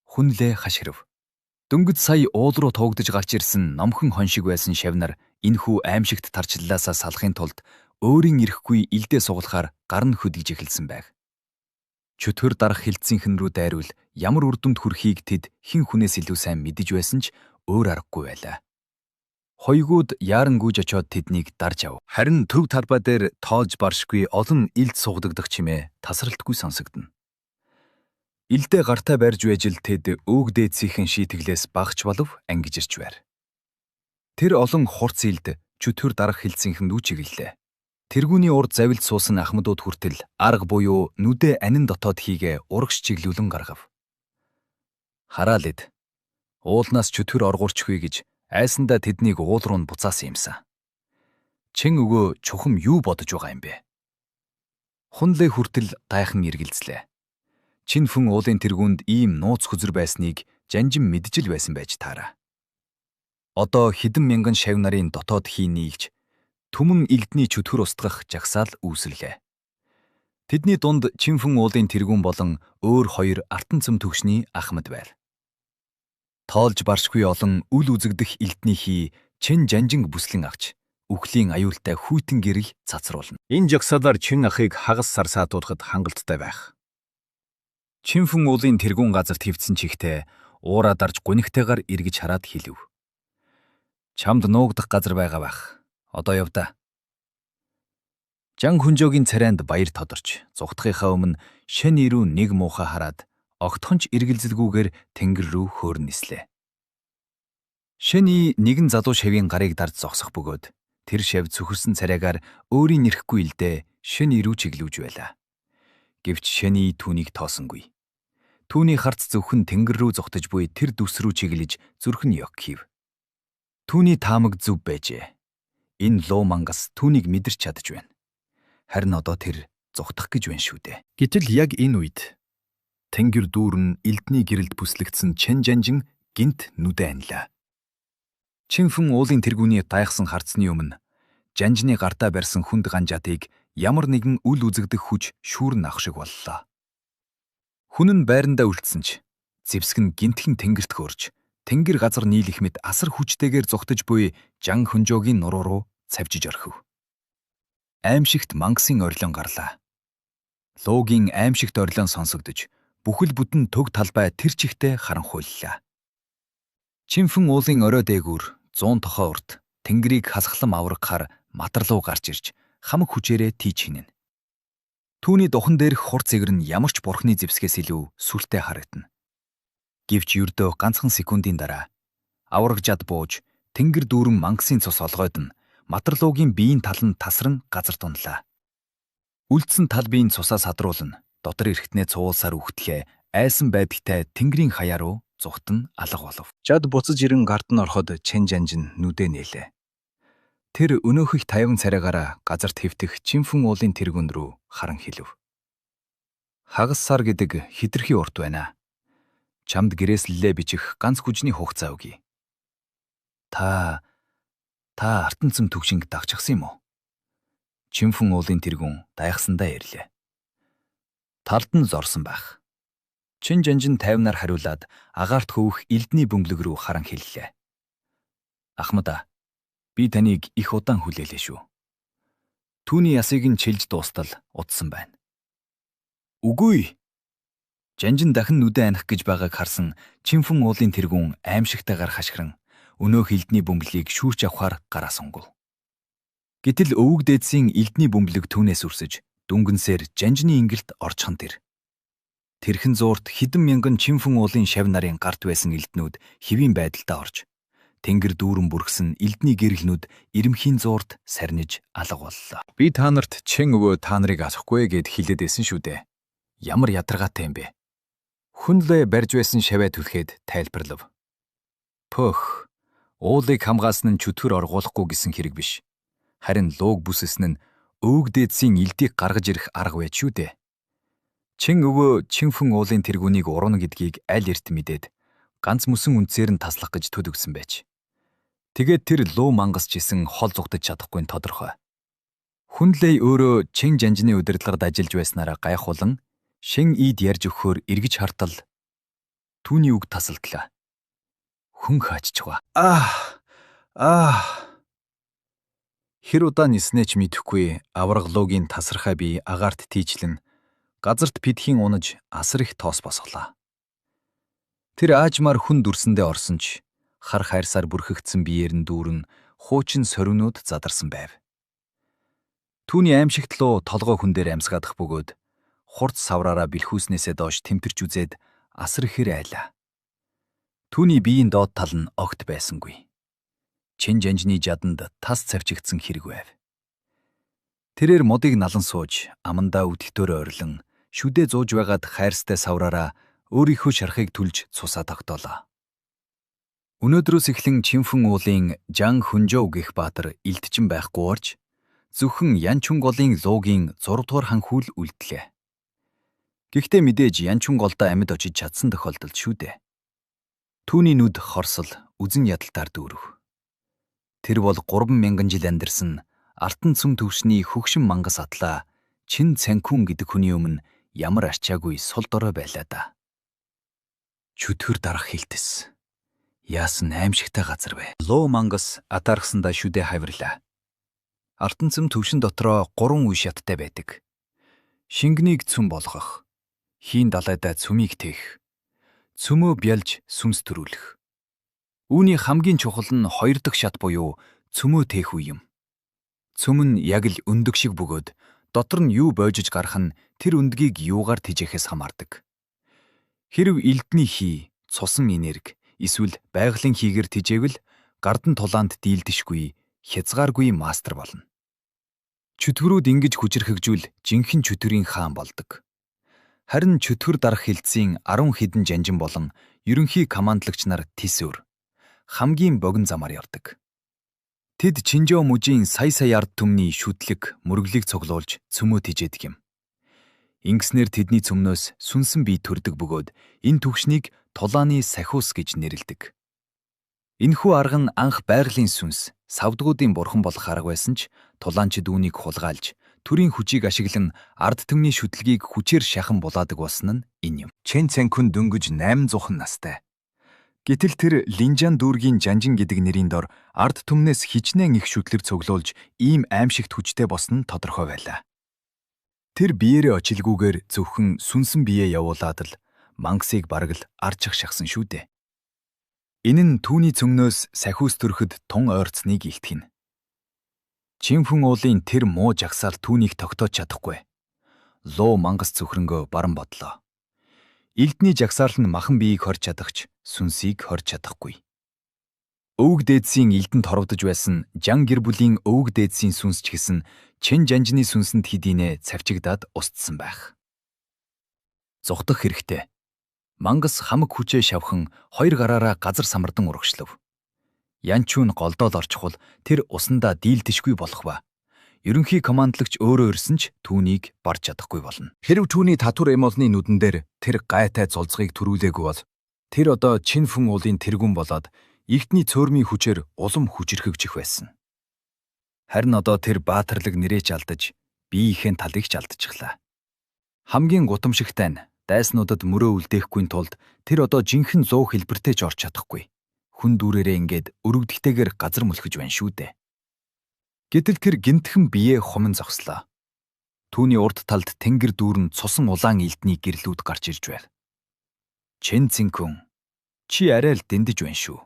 Хүнлээ хашгирв. Дөнгөж сая уул руу туугдж гарч ирсэн номхон хон шиг байсан шавнар энэхүү аимшигт тарчлалаасаа салахын тулд өөрийн ирэхгүй илдээ сугалахаар гар нь хөдгөж эхэлсэн байг. Чөтгөр дарах хилцийнхэн рүү дайруул ямар үр дүнд хүрэхийг тэд хэн хүнээс илүү сайн мэдэж байсан ч өөр аргагүй байлаа. Хойгууд яаран гүйж очоод тэднийг дарж ав. Харин төв талбай дээр тоолж баршгүй олон илд сугдагдах чимээ тасралтгүй сонсогдно. Илдээ гартаа барьж байж л тэд өвөг дээдсийнхэн шийтгэлээс багч болов ангиж ирж байр. Тэр олон хурц илд чөтгөр дарах хилцийнхэн дүү чиглэлээ. Тэргүүний урд завилд суусан ахмадууд хүртэл арга буюу нүдэ анин дотоод хийгээ урагш чиглүүлэн гаргав. Хараалд уулнаас чөтгөр оргуурчгүй гэж айсандаа тэднийг уул руу нь буцаасан юмсан. Чин өгөө чухам юу бодож байгаа юм бэ? Хунлээ хүртэл тайхан эргэлзлээ. Чинфэн уулын тэргүүнд ийм нууц хөзөр байсныг жанжин мэджил байсан байж таараа. Одоо хэдэн мянган шав нарын дотоод хий нийлж түмэн элдний чөтгөр устгах жагсаал үүсэлээ. Тэдний дунд Чинфэн уулын тэргүүн болон өөр хоёр артан цэм төгшний ахмад байр. Тоолж баршгүй олон үл үзэгдэх элдний хий чин жанжинг бүслэн авч үхлийн аюултай хүйтэн гэрэл цацруулна. Энэ жагсаалаар чин ахыг хагас сарсаатуулахад хангалттай байх. Чинфэн уулын тэргүүн газарт хөвцөн чихтэй уураа дарж гунигтайгаар эргэж хараад хэлв. Чамд нуугдах газар байгаа байх. Одоо явда. Жан Хүнжөөгийн царайнд баяр тодорч зүгтхийнхаа өмнө шин ирүү нэг муухай хараад огтхонч эргэлзэлгүйгээр тэнгэр рүү хөөр нислээ. Шини нэгэн залуу шавийн гарыг дарж зогсох бөгөөд тэр шав цөхөрсөн царайгаар өөрийн нэрэхгүй илдээ шин ирүү чиглүүж байлаа. Гэвч шини түүнийг тоосонгүй. Түүний харц зөвхөн тэнгэр рүү зогтож буй тэр дүс рүү чиглэж зүрх нь ёг хийв. Түүний таамаг зөв байжээ. Энэ луу мангас түүнийг мэдэрч чадж байна. Харин одоо тэр зогтох гэж байна шүү дээ. Гэтэл яг энэ үед тэнгэр дүүрэн элдний гэрэлд бүслэгдсэн чин жанжин гинт нүдэ анлаа. Чинфэн уулын тэргүүний дайхсан харцны өмнө жанжны гартаа барьсан хүнд ганжаатыг ямар нэгэн үл үзэгдэх хүч шүүрн ах шиг боллоо. Хүн нь байрандаа үлдсэн ч зэвсэг нь гинтхэн тэнгэрт хөөрж тэнгэр газар нийлэх мэт асар хүчтэйгээр зүгтж буй Жан Хүнжөөгийн нуруу руу цавжиж орхив. Аимшигт мангасын орилон гарлаа. Луугийн аимшигт орилон сонсогдож бүхэл бүтэн төг талбай тэр чихтэй харанхуйллаа. Чинфэн уулын орой дээгүүр 100 тохоо урт тэнгэрийг хасглан аврагахаар матарлуу гарч ирж хамаг хүчээрээ тийж хийнэ. Түүний духан дээрх хурц цэгэр нь ямар ч бурхны зэвсгээс илүү сүртэй харагдана. Гэвч ердөө ганцхан секундын дараа аврагжаад бууж тэнгэр дүүрэн мангасын цус олгойд нь матарлуугийн биеийн тал нь тасран газар дунлаа. Үлдсэн тал биеийн цусаа садруулна дотор эрэхтнээ цуулсаар үхтлээ айсан байдагтай тэнгэрийн хаяа руу зүгтэн алга болов. Жад буцаж ирэн гард нь ороход чин жанжин нүдэ нээлээ. Тэр өнөөхөх тайван царайгаараа газарт хэвтэх Чинфэн уулын тэргүүн рүү харан хэлв. Хагас сар гэдэг хитрхи урт байна. Чамд гэрээслэлээ бичих ганц хүчний хугацаа өгье. Та артан цэм төгшинг дагчихсан юм уу? Чинфэн уулын тэргүүн дайхсандаа ирлээ. Талд нь зорсон байх. Чин жанжин тайвнаар хариулаад агаарт хөвөх элдний бөмбөлөг рүү харан хэллээ. Ахмада, би таныг их удаан хүлээлээ шүү. Түүний ясыг нь чилж дуустал утсан байна. Үгүй. Жанжин дахин нүдэ аних гэж байгааг харсан Чинфэн уулын тэргүүн аимшигтайгаар хашгиран өнөөх элдний бөмбөлийг шүүрч авахаар гараа сунгав. Гэтэл өвөг дээдсийн элдний бөмбөлөг түүнээс үрсэж Дүнгэнсээр жанжны ингэлт орчхон тэр. Тэрхэн зуурт хэдэн мянган чинфэн уулын шав нарын гарт байсан элднүүд хэвийн байдалтай орж тэнгэр дүүрэн бүргсэн элдний гэрэлнүүд ирэмхийн зуурт сарниж алга боллоо. Би та нарт Чэн өвөө та нарыг асахгүй гэд хэлээд байсан шүү дээ. Ямар ядаргаатай юм бэ? Хүнлээ барьж байсан шаваа түлхээд тайлбарлав. Пөх, уулыг хамгаалсан нь чөтгөр оргуулахгүй гэсэн хэрэг биш. Харин лууг бүсэсэн нь өвөг дээдсийн элдийг гаргаж ирэх арга байд шүү дээ. Чэн өвөө чинфэн уулын тэргүүнийг урууна гэдгийг аль эрт мэдээд ганц мөсөн үнцээр нь таслах гэж төдөгсөн байж. Тэгээд тэр луу мангас чисэн хол зугтаж чадахгүй нь тодорхой. Хүнлээ өөрөө Чэн жанжны удирдлагад ажиллаж байснараа гайхуулан Шэн ийд ярьж өгөхөөр эргэж хартал түүний үг тасалдлаа. Хүн хааччихва. Хэр удаа ниснэ ч мэдэхгүй авраг луугийн тасархай би агаарт тийчлэн газарт пидхийн унаж асар их тоос босголоо. Тэр аажмаар хүн дүрсэндээ орсон ч хар хайрсаар бүрхэгдсэн биеэр нь дүүрэн хуучин соринууд задарсан байв. Түүний аимшигт луу толгой хүн дээр амсгаадах бөгөөд хурц савраараа бэлхүүснээсээ доош тэмтэрч үзээд асар ихэр айлаа. Түүний биеийн доод тал нь огт байсангүй. Чэн жанжны жаданд тас цавчигдсан хэрэг байв. Тэрээр модыг налан сууж, амандаа өдөлтөөр ойрлон, шүдээ зууж байгаад хайрстай савраараа өөрийнхөө шархыг түлж цусаа тогтоолоо. Өнөөдрөөс эхлэн чинфэн уулын Жан Хүнжоу гэх баатар илтчин байхгүй орж, зөвхөн Янчун голын луугийн 6 дугаар ханхүүл үлдлээ. Гэхдээ мэдээж Янчун голдоо амьд очиж чадсан тохиолдолд шүү дээ. Түүний нүд хорсол, үзэн ядалтаар дүүрв. Тэр бол 3000 жил амьдарсан артан цөм төвшний хөгшин мангас атлаа Чин Цанкун гэдэг хүний өмнө ямар арчаагүй сул дорой байлаа да. Чөтгөр дарах хилтэс. Яасан аимшигтай газар вэ? Луу мангас атаархсандаа шүдээ хавирлаа. Артан цөм төвшин дотроо 3 үе шаттай байдаг. Шингэнийг цөм болгох, хийн далайдаа цөмийг тээх, цөмөө бялж сүнс төрүүлэх. Үүний хамгийн чухал нь 2 дахь шат буюу цөмөө тээх үе юм. Цөм нь яг л өндөг шиг бөгөөд дотор нь юу бойжиж гарах нь тэр өндгийг юугаар тижээхээс хамаардаг. Хэрв элдний хий, цусан энерги, эсвэл байгалийн хийгэр тижээвэл гардан тулаанд дийлдэшгүй, хязгааргүй мастер болно. Чөтгөрүүд ингэж хүчрхэгжүүл жинхэнэ чөтгөрийн хаан болдог. Харин чөтгөр дарах хилцийн 10 хэдэн жанжин болон ерөнхий командлагч нар тис өр хамгийн богино замаар явдаг. Тэд Чинжоо мужийн сая ард түмний шүтлэг, мөрөглийг цуглуулж цөмөө тижээдэг юм. Ингэснээр тэдний цөмнөөс сүнсэн бие төрдөг бөгөөд энэ түгшнийг тулааны сахиус гэж нэрлэдэг. Энэхүү арга нь анх байгалийн сүнс, савдгуудын бурхан болох арга байсан ч тулаанчид үүнийг хулгайлж, төрийн хүчийг ашиглан ард түмний шүтлгийг хүчээр шахан булаадаг болсон нь энэ юм. Чэн Цанкун дөнгөж 800 настай. Гэтэл тэр Линжан дүүргийн жанжин гэдэг нэрийн дор ард түмнээс хичнээн их шүтлэр цуглуулж ийм аимшигт хүчтэй болсон нь тодорхой байлаа. Тэр биеэрээ очилгүйгээр зөвхөн сүнсэн биеэ явуулаад л мангасыг бараг л арчих шахсан шүү дээ. Энэ нь түүний цөмнөөс сахиус төрөхөд тун ойрцныг илтгэнэ. Чинфэн уулын тэр муу жагсаал түүнийг тогтоож чадахгүй. Луу мангас цөхрөнгөө баран бодлоо. Элдний жагсаал нь махан биеийг хорж чадахч сүнсийг хорж чадахгүй. Өвөг дээдсийн элдэнд хоровдож байсан Жан гэр бүлийн өвөг дээдсийн сүнс ч гэсэн Чэн жанжны сүнсэнд хэдийнэ цавчигдаад устсан байх. Зүхтах хэрэгтэй. Мангас хамаг хүчээ шавхан 2 гараараа газар самардан урагшлав. Янчун голдоол орчихвол тэр усандаа дийлдэшгүй болох ба. Ерөнхий командлагч өөрөө ирсэн ч түүнийг барж чадахгүй болно. Хэрв түүний татвар эмолны нүдэн дээр тэр гайтай зулцгийг төрүүлээгүй бол тэр одоо Чинфэн уулын тэргүүн болоод ихтний цөөрмийн хүчээр улам хүчрхэгжих байсан. Харин одоо тэр баатарлаг нэрэж алдаж, биеийнхээ талыг ч алдчихлаа. Хамгийн гутамшигтай нь дайснуудад мөрөө үлдээхгүй тулд тэр одоо жинхэнэ 100 хэлбэртэй ч орч чадахгүй. Хүн дүүрээрээ ингээд өргөдөлтэйгээр газар мөлхөж байна шүү дээ. Гэтэл тэр гинтхэн бие хуман зогслоо. Түүний урд талд тэнгэр дүүрэн цусан улаан элдний гэрлүүд гарч ирж байв. Чэн Цанкун, чи арай л дэндэж байна шүү.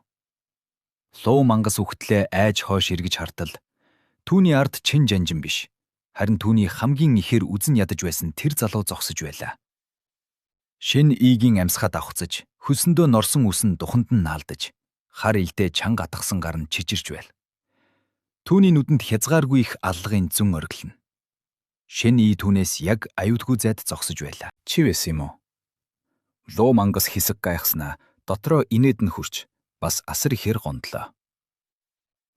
Луу мангас үхтлээ айж хойш эргэж хартал. Түүний ард Чэн жанжин биш. Харин түүний хамгийн ихээр үзэн ядаж байсан тэр залуу зогсож байлаа. Шин ийгийн амьсгаа давхцаж, хөлсөндөө норсон үсэн духанд нь наалдаж, хар илдээ чанга атгсан гар нь чичирч байл. Түүний нүдэнд хязгааргүй их аллагын зүн оргилно. Шин ий түүнээс яг аюутгүй зайд зогсож байлаа. Чи байсан юм уу? Луу мангас хэсэг гайхснаа дотроо инээд нь хурч бас асар ихээр гондлоо.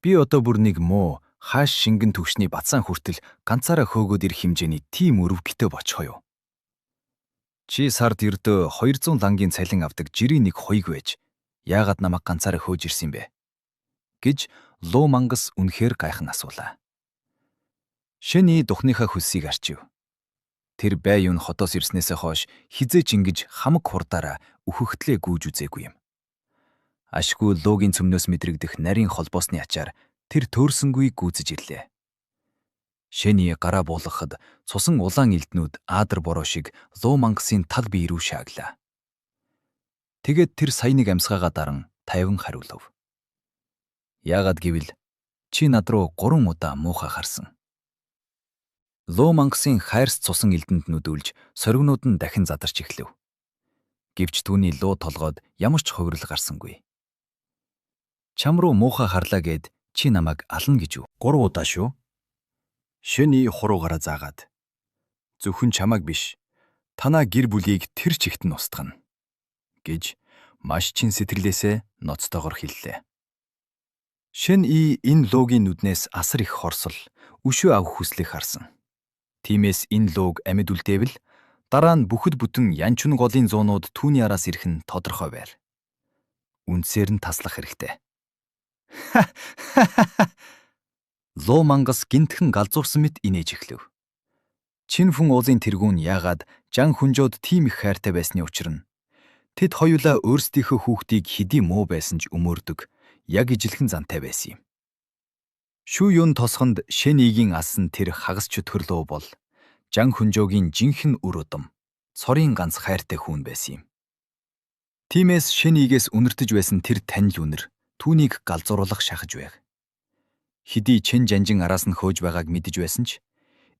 Би одоо бүр нэг муу хааш шингэн төвшний бацаан хүртэл ганцаараа хөөгөөд ирэх хэмжээний тийм өрөвгтэй бочихоо юу? Чи сард ердөө 200 лангийн цалин авдаг жирийн нэг хоёг байж яагаад намайг ганцаараа хөөж ирсэн бэ? Гэж луу мангас үнэхээр гайхан асуулаа. Шэний духныхаа хөлсийг арчив. Тэр бай юун хотоос ирснээсээ хойш хизээч ингэж хамаг хурдаараа өөхөгтлээ гүйж үзээгүй юм. Ашгүй луугийн цөмнөөс мэдрэгдэх нарийн холбоосны ачаар тэр төөрсөнгүй гүйцэж ирлээ. Шэний гараа буулгахад цусан улаан элднүүд аадар бороо шиг луу мангасын тал бие рүү шааглаа. Тэгээд тэр сая нэг амьсгаагаа даран 50 хариулав. Яагаад гэвэл чи над руу 3 удаа муухай харсан. Луу мангасын хайрс цусан элдэнд нүдүүлж соргинууд нь дахин задарч эхлэв. Гэвч түүний луу толгойд ямар ч хувирал гарсангүй. Чам руу муухай харлаа гэд чи намайг ална гэж үү? 3 удаа шүү. Шөний хуруугаараа заагаад. Зөвхөн чамайг биш, танаа гэр бүлийг тэр чигт нь устгана гэж маш чин сэтгэлээсээ ноцтойгоор хэллээ. Шэн и энэ луугийн нүднээс асар их хорсол, өшөө авах хүслийг харсан. Тиймээс энэ лууг амьд үлдээвэл дараа нь бүхэд бүтэн янчун голын зуунууд түүний араас ирэх нь тодорхой байр. Үндсээр нь таслах хэрэгтэй. Луу мангас гинтхэн галзуурсан мэт инээж эхлэв. Чин фүн уулын тэргүүн яагаад жан хүнжөөд тийм их хайртай байсны учир нь тэд хоёулаа өөрсдийнхөө хүүхдийг хэдий муу байсан ч өмөрдөг, яг ижилхэн зантай байсан юм. Шүү юун тосгонд Шэнигийн асан тэр хагас чөтгөрлөө бол жан хүнжөөгийн жинхэнэ үр удам, цорын ганц хайртай хүн байсан юм. Тиймээс Шэнигээс үнэртэж байсан тэр танил үнэр түүнийг галзууруулах шахаж байг. Хэдий чин жанжин араас нь хөөж байгааг мэдэж байсан ч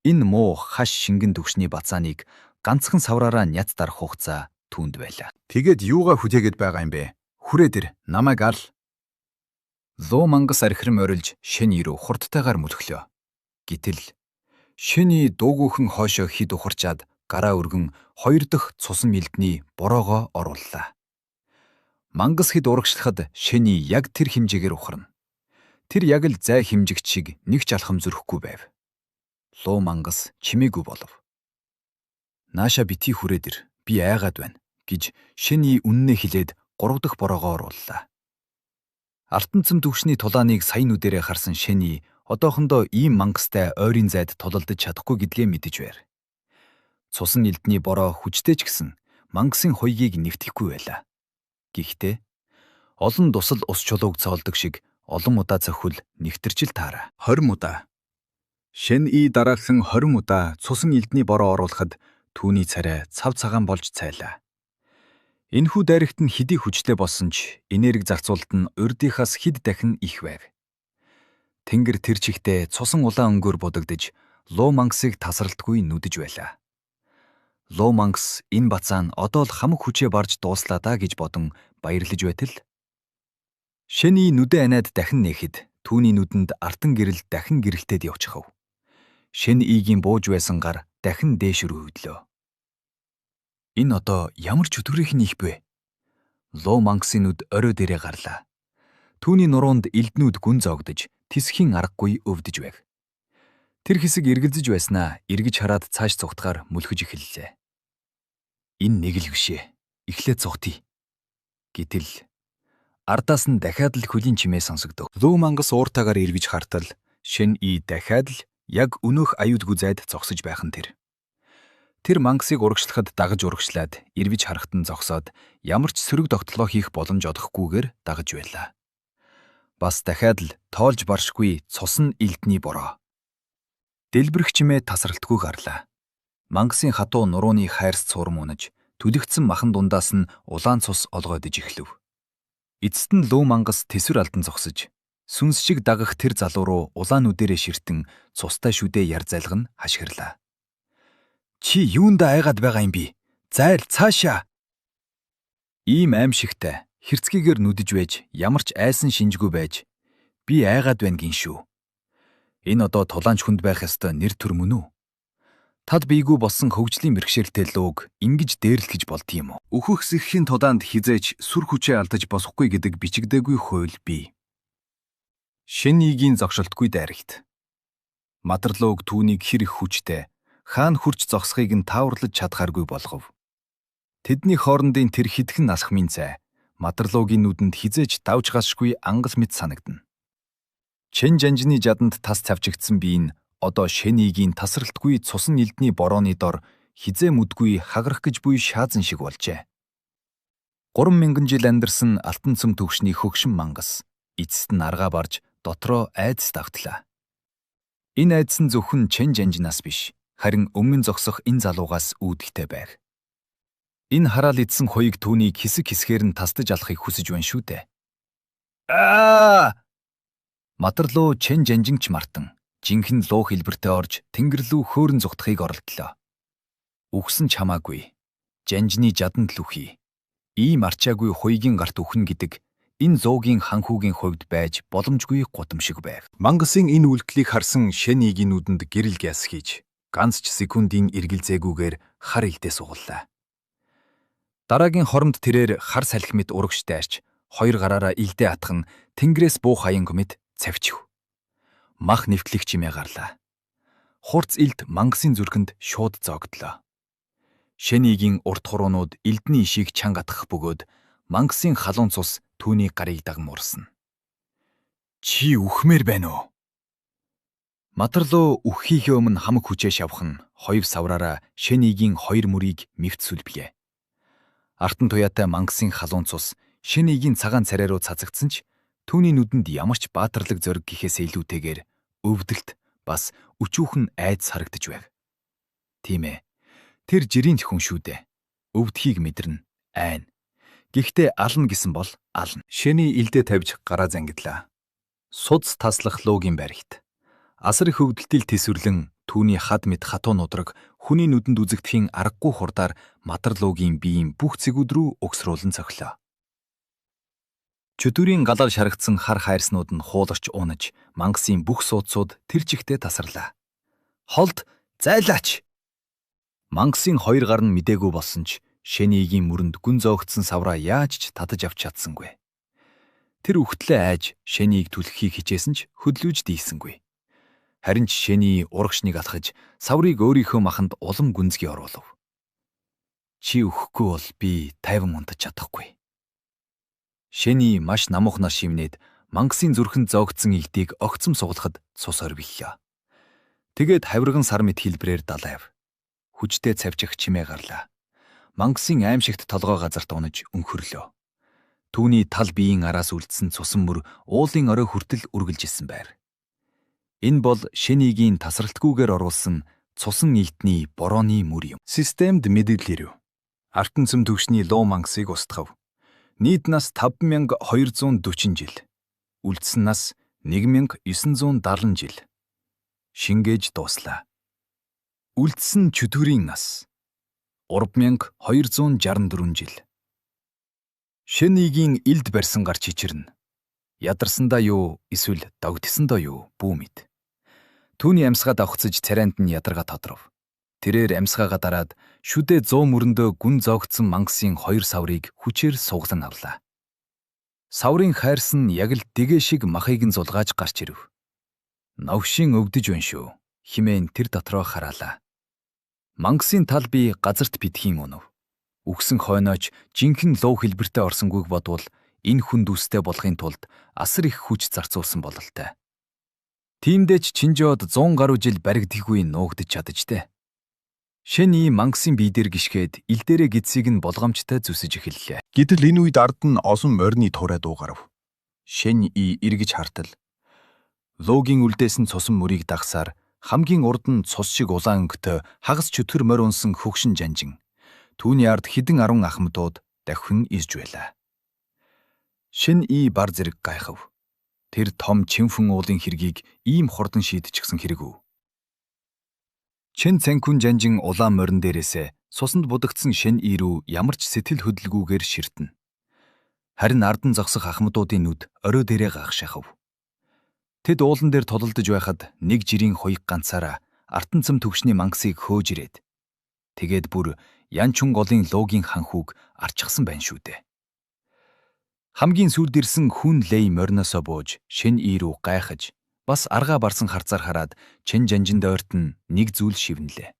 энэ муу хаш шингэн төвшний бацааныг ганцхан савраараа няц дарах хугацаа түүнд байлаа. Тэгээд юугаа хүлээгээд байгаа юм бэ? Хүрээ дэр намайг ал. Луу мангас архирам орилж Шэний рүү хурдтайгаар мөлхлөө. Гэтэл Шэний дуугүйхэн хоошоо хид ухарчаад гараа өргөн 2 дахь цусан мэлдний бороогоо орууллаа. Мангас хэд урагшлахад Шэний яг тэр хэмжээгээр ухарна. Тэр яг л зай хэмжигч шиг нэг ч алхам зөрөхгүй байв. Луу мангас чимээгүй болов. Нааша битгий хүрээд ир, би айгаад байна гэж Шэний үннээ хэлээд 3 дахь бороогоо орууллаа. Алтан цэм төвшний тулааныг сая нүдэрээ харсан Шэний одоохондоо ийм мангастай ойрын зайд тулалдаж чадахгүй гэдгээ мэдэж байр. Цусан элдний бороо хүчтэй ч гэсэн мангасын хоёгийг нэвтгэхгүй байлаа. Гэхдээ олон дусал ус чулууг цоолдог шиг олон удаа цохил нэвтэрчил таараа. 20 удаа. Шэн и дараахан 20 удаа цусан элдний бороо оруулахад түүний царай цав цагаан болж цайлаа. Энэхүү дайрагт нь хэдий хүчтэй болсон ч энерги зарцуулалт нь урдийнхаас хэд дахин их байв. Тэнгэр тэр чигтээ цусан улаан өнгөөр будагдж луу мангасыг тасралтгүй нүдэж байлаа. Луу мангас энэ бацаан одоо л хамаг хүчээ барж дууслаа даа гэж бодон баярлаж байтал Шэний нүдэ анаад дахин нээхэд түүний нүдэнд артан гэрэл дахин гэрэлтээд явчихав. Шэн игийн бууж байсан гар дахин дээш рүү хөдлөө. Энэ одоо ямар ч өтгөрийнх нь их бэ? Луу мангасын нүд орой дээрээ гарлаа. Түүний нуруунд элднүүд гүн зоогдож, тисхийн аргагүй өвдөж байв. Тэр хэсэг эргэлзэж байснаа эргэж хараад цааш цугтахаар мөлхөж эхэллээ. Энэ нэг л бишээ. Эхлээд цугтъя. Гэтэл ардаас нь дахиад л хөлийн чимээ сонсогдов. Луу мангас ууртаагаар эргэж хартал Шэн и дахиад л яг өнөөх аюулгүй зайд зогсож байх нь тэр. Тэр мангасыг урагшлахад дагаж урагшлаад эрвэж харахад нь зогсоод ямар ч сөрөг тогтолгоо хийх боломж олохгүйгээр дагаж байлаа. Бас дахиад л тоолж баршгүй цусан элдний бороо. Дэлбэрэх чимээ тасралтгүй гарлаа. Мангасын хатуу нурууны хайрс цуурм унаж, түлэгдсэн махан дундаас нь улаан цус олгойдож эхлэв. Эцэст нь луу мангас тэсвэр алдан зогсож, Сүнс шиг дагах тэр залуу руу улаан нүдэрээ ширтэн цустай шүдээ яр залган хашгирлаа. Чи юунда айгаад байгаа юм би? Зайр цаашаа. Ийм аимшигтай хэрцгийгээр нүдэж байж ямар ч айсан шинжгүй байж би айгаад байна гин шүү. Энэ одоо тулаанч хүнд байх ёстой нэр төр мөн үү? Тал бийгүй болсон хөгжлийн бэрхшээлтэй лууг ингэж дээрлэх болдгийм үү? Өөхөх сэххийн тудаанд хизээч сүр хүчээ алдаж босохгүй гэдэг бичигдээгүй хууль бий. Шин нийгийн зогшилтгүй дайрагт. Матарлууг түүнийг хэр их хүчтэй хаана хүрч зогсхийг нь тааварлаж чадхааргүй болгов. Тэдний хоорондын тэр хитгэн насхмын цай Матарлуугийн нүдэнд хизээж давж гасшгүй ангал мэт санагдана. Чин жанжны жаданд тас цавчигдсан бие нь одоо шэнигийн тасралтгүй цусан элдний борооны дор хизээ мүдгүй хагарах гэж буй шаазан шиг болжээ. 3000 жил амьдарсан алтан цөм төвшний хөгшин мангас эцэст нь аргаа барж дотроо айдас давтлаа. Энэ айдас нь зөвхөн чин жанжнаас биш, харин өмнө зогсох энэ залуугаас үүдэлтэй байг. Энэ хараал идсэн хуйг түүнийг хэсэг хэсгээр нь тасдаж алахыг хүсэж байна шүү дээ. Матарлуу чин жанжинч мартан жинхэнэ луу хэлбэртэй орж тэнгэр лүү хөөрөн зүгтхийг оролдлоо. Үхсэн ч хамаагүй. Жанжны жаданд лүхий. Ийм арчаагүй хуйгийн гарт үхэн гэдэг энэ зуугийн ханхүүгийн хувьд байж боломжгүй гутам шиг байв. Мангасын энэ үйлдэлийг харсан шэнигийн нүдэнд гэрэл гяс хийж ганц ч секундын эргэлзээгүйгээр хар илдээ сугаллаа. Дараагийн хоромд тэрээр хар салхи мэт урагш дайрч хоёр гараараа илдээ атхан тэнгэрээс буух хаянг мэт цавчив. Мах нэвтлэх чимээ гарлаа. Хурц илд мангасын зүрхэнд шууд зоогдлоо. Шэнигийн урт хуруунууд элдний ишийг чанга атгах бөгөөд мангасын халуун цус түүний гарыг дагмуурсан. Чи үхмээр байна уу? Матарлуу үххийнхээ өмнө хамаг хүчээ шавах нь хоёр савраараа шэнигийн хоёр мөрийг мэвт сүлблээ. Артан туяатай мангасын халуун цус шэнигийн цагаан царай руу цацагдсан ч түүний нүдэнд ямар ч баатарлаг зориг гэхээс илүүтэйгээр өвдөлт бас өчүүхэн айдас харагдаж байв. Тийм ээ. Тэр жирийн хүн шүү дээ. Өвдөхийг мэдэрнэ. Айн. Гэхдээ ална гэсэн бол ална. Шэний илдээ тавьж гараа зангидлаа. Судс таслах луугийн баригт. Асар их өвдөлтөд тэсвэрлэн түүний хад мэд хатуу нудраг хүний нүдэнд үзэгдэхийн аргагүй хурдаар матарлуугийн биеийн бүх цэгүүд рүү өгсрүүлэн цохилоо. Чөтүрийн галаар шарагдсан хар хайрснууд нь хууларч уунаж мангасын бүх суудсууд тэр чигтээ тасарлаа. Холд зайлаач. Мангасын хоёр гар нь мдээгүй болсон ч шэнигийн мөрөнд гүн зоогдсон савраа яаж ч татаж авч чадсангүй. Тэр үхтлээ айж шэнийг түлхэхийг хичээсэн ч хөдлөж дийлсэнгүй. Харин ч шэний урагшныг алхаж саврыг өөрийнхөө маханд улам гүнзгий оруулав. Чи өхгүй бол би тайван унтаж чадахгүй. Шэний маш намуухнаар шивнээд мангасын зүрхэнд зоогдсон илдийг огцом сугалахад цус орвиллаа. Тэгээд хавирган сар мэт хэлбрээр далайв. Хүчтэй цавчих чимээ гарлаа. Мангасын аимшигт толгой газарт унаж өнхөрлөө. Түүний тал биеийн араас үлдсэн цусан мөр уулын орой хүртэл үргэлж исэн байр. Энэ бол шэнигийн тасралтгүйгээр оруулсан цусан нийтний борооны мөр юм. Системд мэдээлэл ирв. Артан цөм төвшний луу мангасыг устгав. Нийт нас 5240 жил. Үлдсэн нас 1970 жил. Шингээж дууслаа. Үлдсэн чөтгөрийн нас 3264 жил. Шэнигийн илд барьсан гар чичирнэ. Ядарсандаа юу эсвэл догтсондоо юу бүү мэд. Түүний амьсгаа давхцаж царайнд нь ядарга тодров. Тэрээр амьсгаагаа дараад шүдэ 100 мөрөндөө гүн зоогдсон мангасын хоёр саврыг хүчээр суглан авлаа. Саврын хайрс нь яг л дэгэ шиг махыг нь зулгааж гарч ирв. Новшин өвдөж байна шүү. Химэн тэр дотроо хараалаа. Мангасын тал бие газарт битхийн унав. Үхсэн хойнооч жинхэнэ луу хэлбэртэй орсонгүйг бодвол энэ хүн дүстэй болохын тулд асар их хүч зарцуулсан бололтой. Тиймдээч Чинжоод 100 гаруй жил баригдахгүй нуугдж чадажтэй. Шэний мангасын бие дээр гიშгээд ил дээрээ гидсийг нь болгоомжтой зүсэж эхэллээ. Гэтэл энэ үед ард нь осон морины туурай дуугарав. Шэний эргэж хартал. Луугийн үлдээс нь цусан мөрийг дагсаар хамгийн урд нь цус шиг улаан өнгөтэй хагас чөтгөр морь унсан хөгшин жанжин. Түүний ард хідэн 10 ахмадууд дахин ирж байлаа. Шин бар зэрэг гайхав. Тэр том чинхэн уулын хэргийг ийм хурдан шийдчихсэн хэрэг үү? Чин цанкун жанжин улаан морин дээрээсээ цусанд будагдсан шин ирүү ямар ч сэтгэл хөдлөлгүйгээр ширтэн. Харин ардан зогсох ахмадуудын нүд орой дээрээ гахшахав. Тэд уулан дээр тулалдаж байхад нэг жирийн хуйг ганцаараа артан цэм төгшний мангасыг хөөж ирээд тэгээд бүр янчун голын луугийн ханхүүг арчсан байна шүү дээ. Хамгийн сүрд ирсэн хүн лей морноосоо бууж шин ирүү гайхаж бас аргаа барсан харцаар хараад чин жанжинд ойртон нэг зүйл шивнэлээ.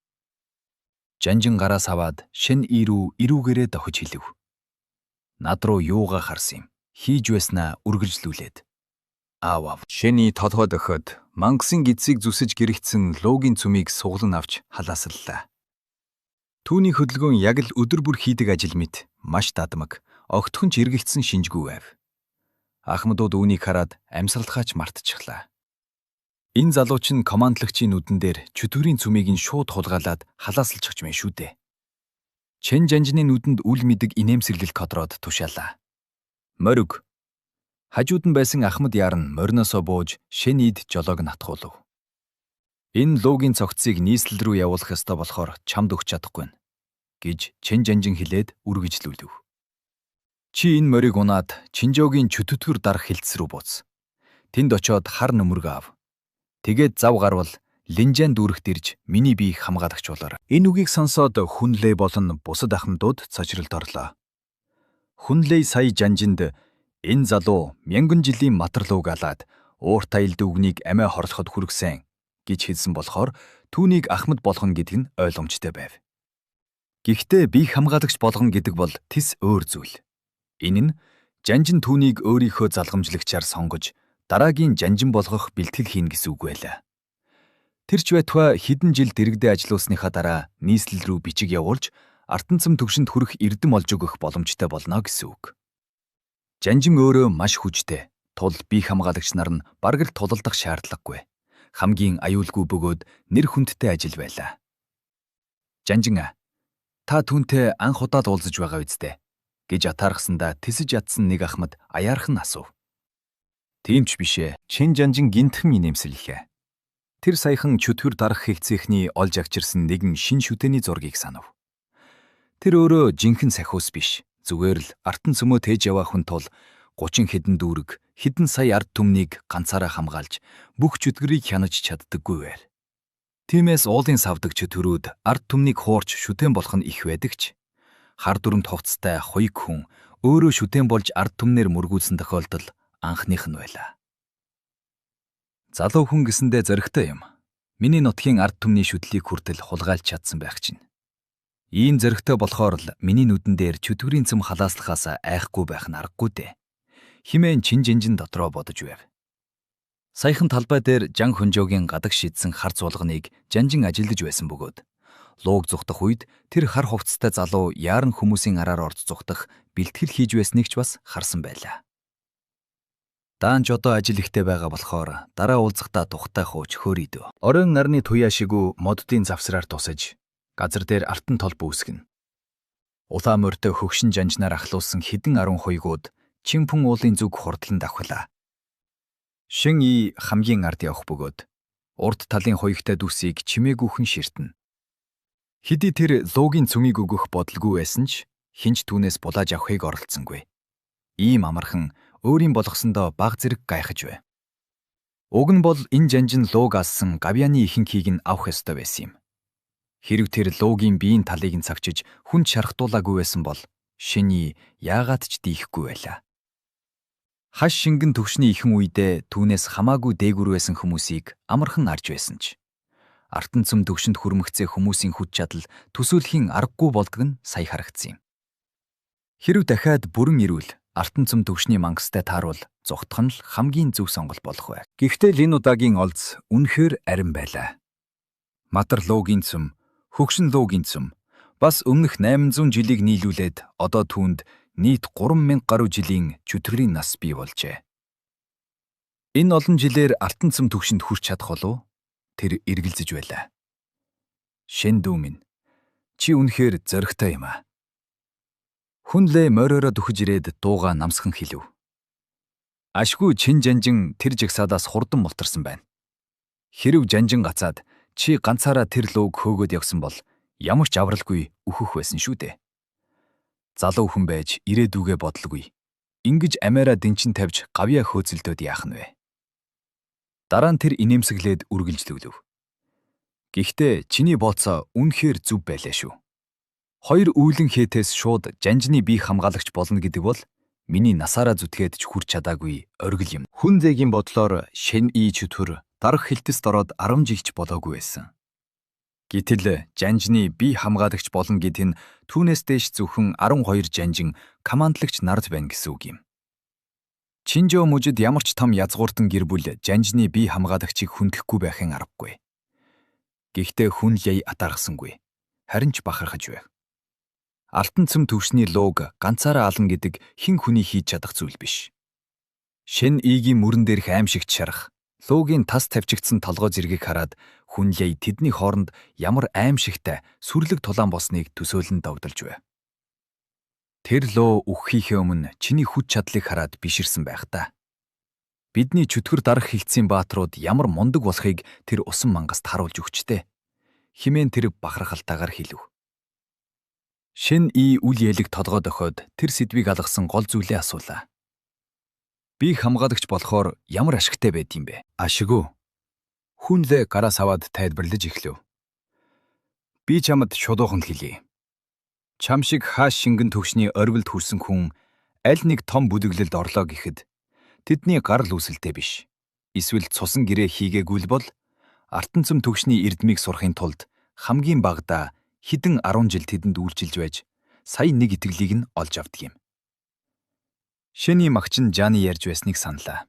Жанжин гараас аваад шин ирүү ирүүгээрээ дохиж хэлв. Над руу юугаа харсан юм? Хийж байснаа үргэлжлүүлээд. Аав. Шиний толгой дохиод мангасын гидсийг зүсэж гэрэгцэн луугийн цүмийг суглан авч халаасаллаа. Түүний хөдөлгөөн яг л өдөр бүр хийдэг ажил мэт маш дадмаг, огтхон ч эргэлцсэн шинжгүй байв. Ахмадууд үүнийг хараад амьсралхаач мартчихлаа. Энэ залууч нь командлагчийн нүдэн дээр чөтгөрийн цүмийг нь шууд хулгайлаад халаасалчихж байна шүү дээ. Чин жанжны нүдэнд үл мэдэг инээмсэглэл кодроод тушаалаа. Мориг. Хажууд нь байсан ахмад яар нь мориноосоо бууж шин ид жолоог натхуулв. Энэ луугийн цогцыг нийслэл рүү явуулах ёстой болохоор чамд өгч чадахгүй нь гэж чин жанжин хэлээд үргэлжлүүлв. Чи энэ морийг унаад Чинжоогийн чөтөтгөр дарах хилцс рүү бууц. Тэнд очиод хар нөмөргөө ав. Тэгээд зав гарвал Линжан дүүрэгт ирж миний биеийг хамгаалагч болоор. Энэ үгийг сонсоод Хүнлэй болон бусад ахмадууд цочролд орлоо. Хүнлэй сая жанжинд энэ залуу мянган жилийн матарлууг алаад ууртай ил дүүгнийг амиа хорлоход хүргэсэн гэж хэлсэн болохоор түүнийг ахмад болгоно гэдэг нь ойлгомжтой байв. Гэхдээ биеийг хамгаалагч болгоно гэдэг бол тис өөр зүйл. Энэ нь жанжин түүнийг өөрийнхөө залгамжлагчаар сонгож дараагийн жанжин болгох бэлтгэл хийн гэсэн үг байлаа. Тэрч байтугай хэдэн жил дэрэгдээ ажиллаусныхаа дараа нийслэл рүү бичиг явуулж артан цэм төвшөнд хүрэх эрдэм олж өгөх боломжтой болно гэсэн үг. Жанжин өөрөө маш хүчтэй. Тул бие хамгаалагч нар нь бараг л тулалдах шаардлагагүй. Хамгийн аюулгүй бөгөөд нэр хүндтэй ажил байлаа. Жанжин та түүнтэй анх удаа уулзаж байгаа үсттэй гэж атаархсандаа тэсэж ядсан нэг ахмад аяархан асуув. Тийм ч бишээ. Чин жанжин гинтхэн инээмсэрлээ. Тэр саяхан чөтгөр дарах хэлцээхний олж авчирсан нэгэн шин шүтэний зургийг санав. Тэр өөрөө жинхэнэ сахиус биш. Зүгээр л артан цөмөө тээж яваа хүн тул 30 хэдэн дүүрэг, хэдэн сая ард түмнийг ганцаараа хамгаалж бүх чөтгөрийг хянаж чаддаггүй байр. Тиймээс уулын савдаг чөтгөрүүд ард түмнийг хуурч шүтэн болох нь их байдаг ч хар дүрмт хувцастай хуйг хүн өөрөө шүтэн болж ард түмнэр мөргүүлсэн тохиолдол анхных нь байлаа. Залуу хүн гэсэндээ зоригтой юм. Миний нутгийн ард түмний шүтлийг хүртэл хулгайлж чадсан байх чинь. Ийм зоригтой болохоор л миний нүдэн дээр чөтгөрийн цэм халааслахаас айхгүй байх нь аргагүй дээ. Химэн чин жанжин дотроо бодож байв. Саяхан талбай дээр Жан Хөнжөөгийн гадаг шидсэн хар цуулганыг жанжин ажилдж байсан бөгөөд лууг зүхтах үед тэр хар хувцастай залуу яаран хүмүүсийн араар орж зүхтах бэлтгэл хийж байсныг ч бас харсан байлаа. Даанч одоо ажил ихтэй байгаа болохоор дараа уулзахдаа тухтай хууч хөөрийдөө. Оройн нарны туяа шигүү моддын завсраар тусаж газар дээр артан тол бүүсгэн. Улаан морьтой хөгшин жанжнаар ахлуулсан хэдэн 10 хуйгууд Чинпэн уулын зүг хурдлан давхлаа. Шин и хамгийн ард явах бөгөөд урд талын хуйгтай дүүсийг чимээгүйхэн ширтэн. Хэдий тэр луугийн цүмийг өгөх бодолгүй байсан ч хинч түүнээс булааж авахыг оролцсонгүй. Ийм амархан өөрийн болгосондоо баг зэрэг гайхаж байв. Уг нь бол энэ жанжин лууг алсан гавьяаны ихэнхийг нь авах ёстой байсан юм. Хэрв тэр луугийн биеийн талыг нь цавчиж хүнд шархтуулаагүй байсан бол шиний яагаад ч диiхгүй байлаа. Хаш шингэн төвшний ихэн үедээ түүнээс хамаагүй дээгүр байсан хүмүүсийг амархан арж байсан ч артан цэм төвшөнд хүрмэгцээ хүмүүсийн хүч чадал төсөөлхийн аргагүй болдог нь сая харагдсан юм. Хэрв дахиад бүрэн ирвэл артан цэм төвшний мангастай тааруул зүхтах нь л хамгийн зөв сонголт болох байв. Гэхдээ л энэ удаагийн олз үнэхээр арин байлаа. Матар луугийн цэм, хөгшин луугийн цэм бас өмнөх 800 жилийг нийлүүлээд одоо түүнд нийт 3000 гаруй жилийн чөтгөрийн нас бий болжээ. Энэ олон жилээр алтан цэм төвшөнд хүрч чадах болов? Тэр эргэлзэж байлаа. Шин дүү минь, чи үнэхээр зоригтой юм аа. Хүнлээ мориороо дөхөж ирээд дууга намсхан хэлв. Ашгүй чин жанжин тэр жагсаадаас хурдан мултарсан байна. Хэрв жанжин гацаад чи ганцаараа тэр лууг хөөгөөд явсан бол ямар ч авралгүй өөхөх байсан шүү дээ. Залуу хүн байж ирээдүгэ бодлогүй. Ингиж амиараа дэнчин тавьж гавьяа хөөцөлдөөд яах нь вэ? Дараа нь тэр инээмсэглээд үргэлжлүүлв. Гэхдээ чиний бооцоо үнэхээр зөв байлаа шүү. Хоёр үүлэн хээтээс шууд жанжны бие хамгаалагч болно гэдэг бол миний насаараа зүтгээд ч хүрч чадаагүй оргил юм. Хүн зээгийн бодлоор Шэн И чөтгөр дарах хилтэст ороод 10 жигч болоогүй байсан. Гэтэл жанжны бие хамгаалагч болно гэд нь түүнээс дэш зөвхөн 12 жанжин командлагч нард байна гэсэн үг юм. Чинжоо мужид ямар ч том язгууртан гэр бүл жанжны бие хамгаалагчийг хүндэхгүй байхын аргагүй. Гэхдээ хүн яй атаархсангүй. Харин ч бахархаж байв. Алтан цэм төвшний лууг ганцаараа ална гэдэг хэн хүний хийж чадах зүйл биш. Шэн Игийн мөрөн дээрх аимшигт шарах, луугийн тас тавьчигдсан толгой зэргийг хараад хүн яй тэдний хооронд ямар аимшигтай сүрлэг тулаан болсныг төсөөлөн давдалж байв. Тэр луу үххийнхээ өмнө чиний хүч чадлыг хараад биширсэн байх та. Бидний чөтгөр дарах хилцийн бааtruуд ямар мундаг болохыг тэр усан мангаст харуулж өгчтэй. Химэн тэр бахархалтайгаар хэлв. Шэн И үл ялэг толгой дохиод тэр сэдвийг алгасан гол зүйлээ асуулаа. Би хамгаалагч болохоор ямар ашигтай байд юм бэ? Ашиггүй. Хүнлээ гараас аваад тайлбарлаж эхлэв. Би чамд шулуухан хэлье. Чам шиг хааш шингэн төгшний оргилд хүрсэн хүн аль нэг том бүлэглэлд орлоо гэхэд тэдний гарал үүсэлтэй биш. Эсвэл цусан гэрээ хийгээгүй л бол артанцэм төгшний эрдмийг сурахын тулд хамгийн багадаа хэдэн 10 жил тэдэнд үйлчилж байж сая нэг итгэлийг нь олж авдаг юм. Шэний магчин Жаны ярьж байсныг саналаа.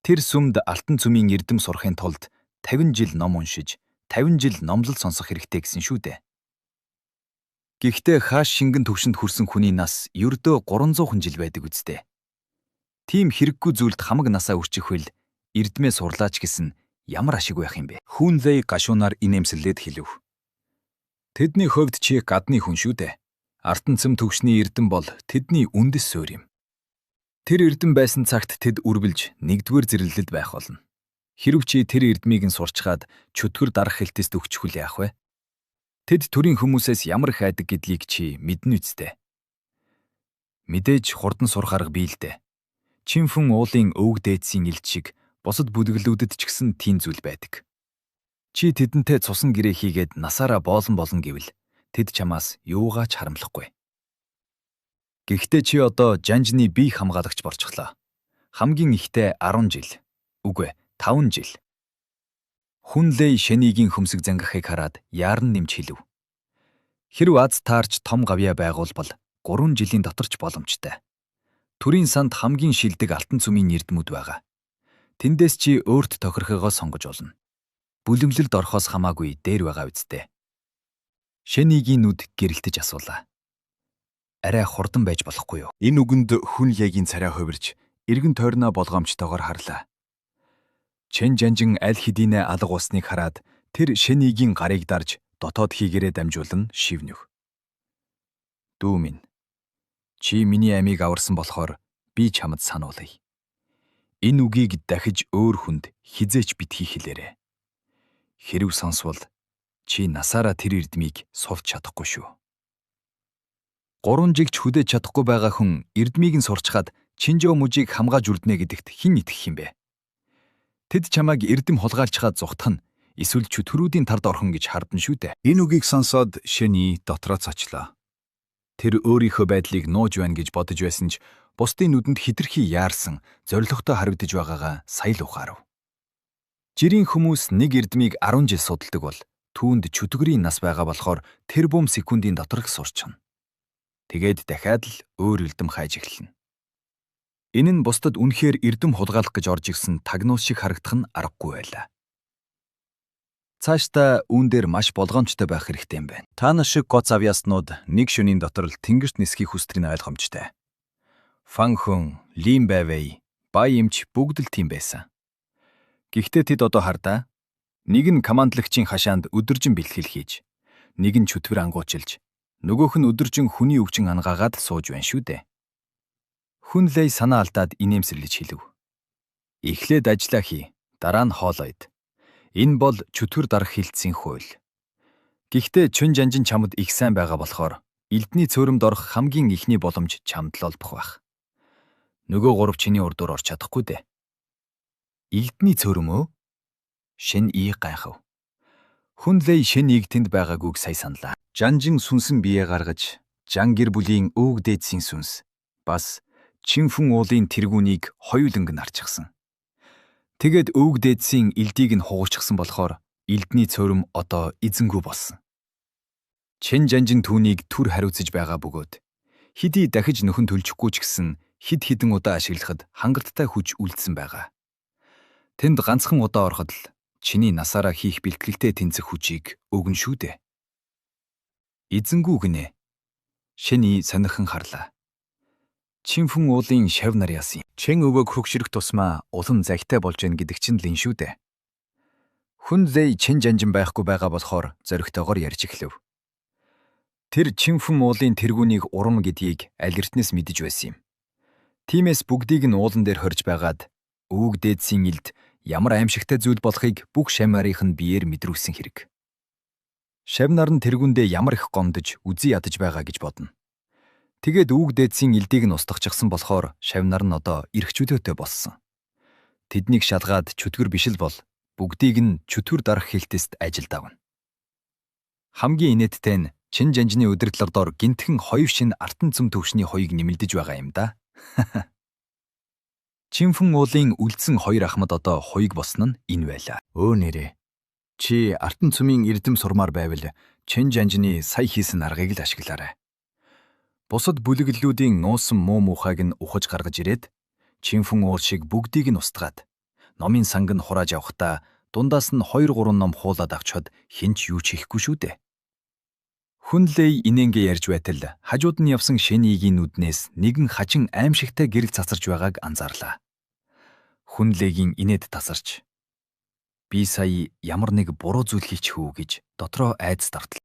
Тэр сүмд алтан цүмийн эрдэм сурахын тулд 50 жил ном уншиж, 50 жил номлол сонсох хэрэгтэй гэсэн шүү дээ. Гэхдээ хааш шингэн төвшөнд хүрсэн хүний нас ердөө 300 жил байдаг үсттэй. Тийм хэрэггүй зүйлд хамаг насаа өрчихвэл эрдмээ сурлаач гэсэн ямар ашиг байх юм бэ? Хүн лэй гашуунаар инээмсэлээд хэлв. Тэдний хувьд чи гадны хүн шүү дээ. Артанцэм төвшний эрдэм бол тэдний үндэс суурь юм. Тэр эрдэм байсан цагт тэд үргэлж нэгдүгээр зэрлэлд байх болно. Хэрв чи тэр эрдмийг нь сурчгаад чөтгөр дарах хэлтэст өгчихвэл яах вэ? Тэд төрийн хүмүүсээс ямар их айдаг гэдгийг чи мэднэ үсттэй. Мэдээж хурдан сурах арга бий л дээ. Чинфэн уулын өвөг дээдсийн илт шиг бусад бүлэглүүдэд ч гэсэн тийм зүйл байдаг. Чи тэдэнтэй цусан гэрээ хийгээд насаараа боолон гэвэл тэд чамаас юугаач харамлахгүй. Гэхдээ чи одоо жанжны бие хамгаалагч болчихлоо. Хамгийн ихтэй 10 жил. Үгүй 5 жил. Хүн лэй Шэнигийн хөмсөг зангахыг хараад яарн нэмж хэлв. Хэрв аз таарч том гавьяа байгуулбал 3 жилийн доторч боломжтой. Төрийн санд хамгийн шилдэг алтан цүмийн эрдэмүүд байгаа. Тэндээс чи өөрт тохирохыгоо сонгож олно. Бүлэмлэлд орохоос хамаагүй дээр байгаа үсттэй. Шэнигийн нүд гэрэлтэж асуулаа. Арай хурдан байж болохгүй юу? Энэ үгэнд хүн ягийн царай хувирж, эргэн тойрноо болгоомжтойгоор харлаа. Чэн жанжин аль хэдийнэ алга усныг хараад тэр Шэнигийн гарыг дарж дотоод хийгээрээ дамжуулан шивнэв. Дүү минь, чи миний амийг аварсан болохоор би чамд сануулъя. Энэ үгийг дахиж өөр хүнд хизээч битгий хэлээрэй. Хэрв сонсвол чи насаараа тэр эрдмийг сулж чадахгүй шүү. 3 жигч хүдэж чадахгүй байгаа хүн эрдмийг нь сурчхаад Чинжоо мужийг хамгааж үрднэ гэдэгт хэн итгэх юм бэ? Тэд чамайг эрдэм хулгайлчхаад зүхтах нь эсвэл чөтгөрүүдийн тард орхон гэж хардан шүү дээ. Энэ үгийг сонсоод Шэни дотроо цочлоо. Тэр өөрийнхөө байдлыг нууж байна гэж бодож байсан ч бусдын нүдэнд хэтэрхий яарсан, зоригтой харагдаж байгаагаа сая л ухаарав. Жирийн хүмүүс нэг эрдмийг 10 жил судалдаг бол түүнд чөтгөрийн нас байгаа болохоор тэр бум секундын дотор их сурчна. Тэгээд дахиад л өөр эрдэм хайж эхэлнэ. Энэ нь бусдад үнэхээр эрдэм хулгайлах гэж орж ирсэн тагнуус шиг харагдах нь аргагүй байлаа. Цаашдаа үүн дээр маш болгоомжтой байх хэрэгтэй юм байна. Та нар шиг гоц авьяаснууд нэг шөнийн дотор л тэнгэрт нисхийг хүсдэг нь ойлгомжтой. Фанхун, Лим Бэвэй, Бай эмч бүгд л тийм байсан. Гэхдээ тэд одоо хардаа нэг нь командлагчийн хашаанд өдөржин бэлтгэл хийж, нэг нь чөтгөр ангуучилж, нөгөөх нь өдөржин хүний өвчин ангаагаад сууж байна шүү дээ. Хүн Лэй санаа алдаад инээмсэрлэж хэлв. Эхлээд ажиллаа хий, дараа нь хоолоо ид. Энэ бол чөтгөр дарах хилцсийн хууль. Гэхдээ чүн жанжин чамд их сайн байгаа болохоор элдний цөөрөмд орох хамгийн ихний боломж чамд л олдох байх. Нөгөө гурав чиний урдуур орч чадахгүй дээ. Элдний цөөрөм өө? Шин ий гайхав. Хүн Лэй шин ийг тэнд байгаагүйг сая саналаа. Жанжин сүнсэн бие гаргаж, жан гэр бүлийн өвөг дээдсийн сүнс бас Чинфэн уулын тэргүүнийг хоёуланг нь арчсан. Тэгэд өвөг дээдсийн элдийг нь хугуйчсан болохоор элдний цөөрөм одоо эзэнгүй болсон. Чин жанжин түүнийг түр хариуцж байгаа бөгөөд хэдий дахиж нөхөн төлчихгүй ч гэсэн хид хідэн удаа ашиглахад хангалттай хүч үлдсэн байгаа. Тэнд ганцхан удаа ороход л чиний насаараа хийх бэлтгэлтэй тэнцэх хүчийг өгнө шүү дээ. Эзэнгүү гинэ. Шэний сонирхон харлаа. Чинфэн уулын шав нар яасан. Чин өвөг хөгшрөх тусмаа улам захитай болж гэн гэдэг чинь лин шүү дээ. Хүн Лэй чин жанжин байхгүй байгаа болохоор зоригтойгоор ярьж эхлэв. Тэр Чинфэн уулын тэргүүнийг урам гэдгийг аль эртнээс мэдэж байсан юм. Тиймээс бүгдийг нь уулан дээр хорж байгаад өвөг дээдсийн элд ямар аимшигтай зүйл болохыг бүх шавнарынх нь биеэр мэдрүүлсэн хэрэг. Шавнар нь тэргүүндээ ямар их гомдож үзий ядаж байгаа гэж бодно. Тэгээд өвөг дээдсийн элдийг нь устгахчихсан болохоор шавнар нь одоо эрх чөлөөтэй болсон. Тэднийг шалгаад чөтгөр биш л бол бүгдийг нь чөтгөр дарах хилтэст ажилд авна. Хамгийн инээдтэй нь чин жанжны удирдлага дор гинтхэн хоёр шин артан цөм төвшний хоёыг нэмэлдэж байгаа юм да. Чинфэн уулын үлдсэн хоёр ахмад одоо хоёг босно нь энэ байлаа. Өө нэрээ. Чи артан цөмийн эрдэм сурмаар байвал чин жанжны сая хийсэн аргыг л ашиглаарай. Бусад бүлэглэлүүдийн нуусан муу муухайг нь ухаж гаргаж ирээд Чинфэн уул шиг бүгдийг нь устгаад номын санг нь хурааж явахдаа дундаас нь 2-3 ном хуулаад авчхад хинч юу ч хийхгүй шүү дээ. Хүн Лэй инээнгээ ярьж байтал хажууд нь явсан Шэнигийн нүднээс нэгэн хажин аимшигтай гэрэл цацарч байгааг анзаарлаа. Хүн Лэйгийн инээд тасарч би сая ямар нэг буруу зүйл хийчих үү гэж дотроо айдас давтал.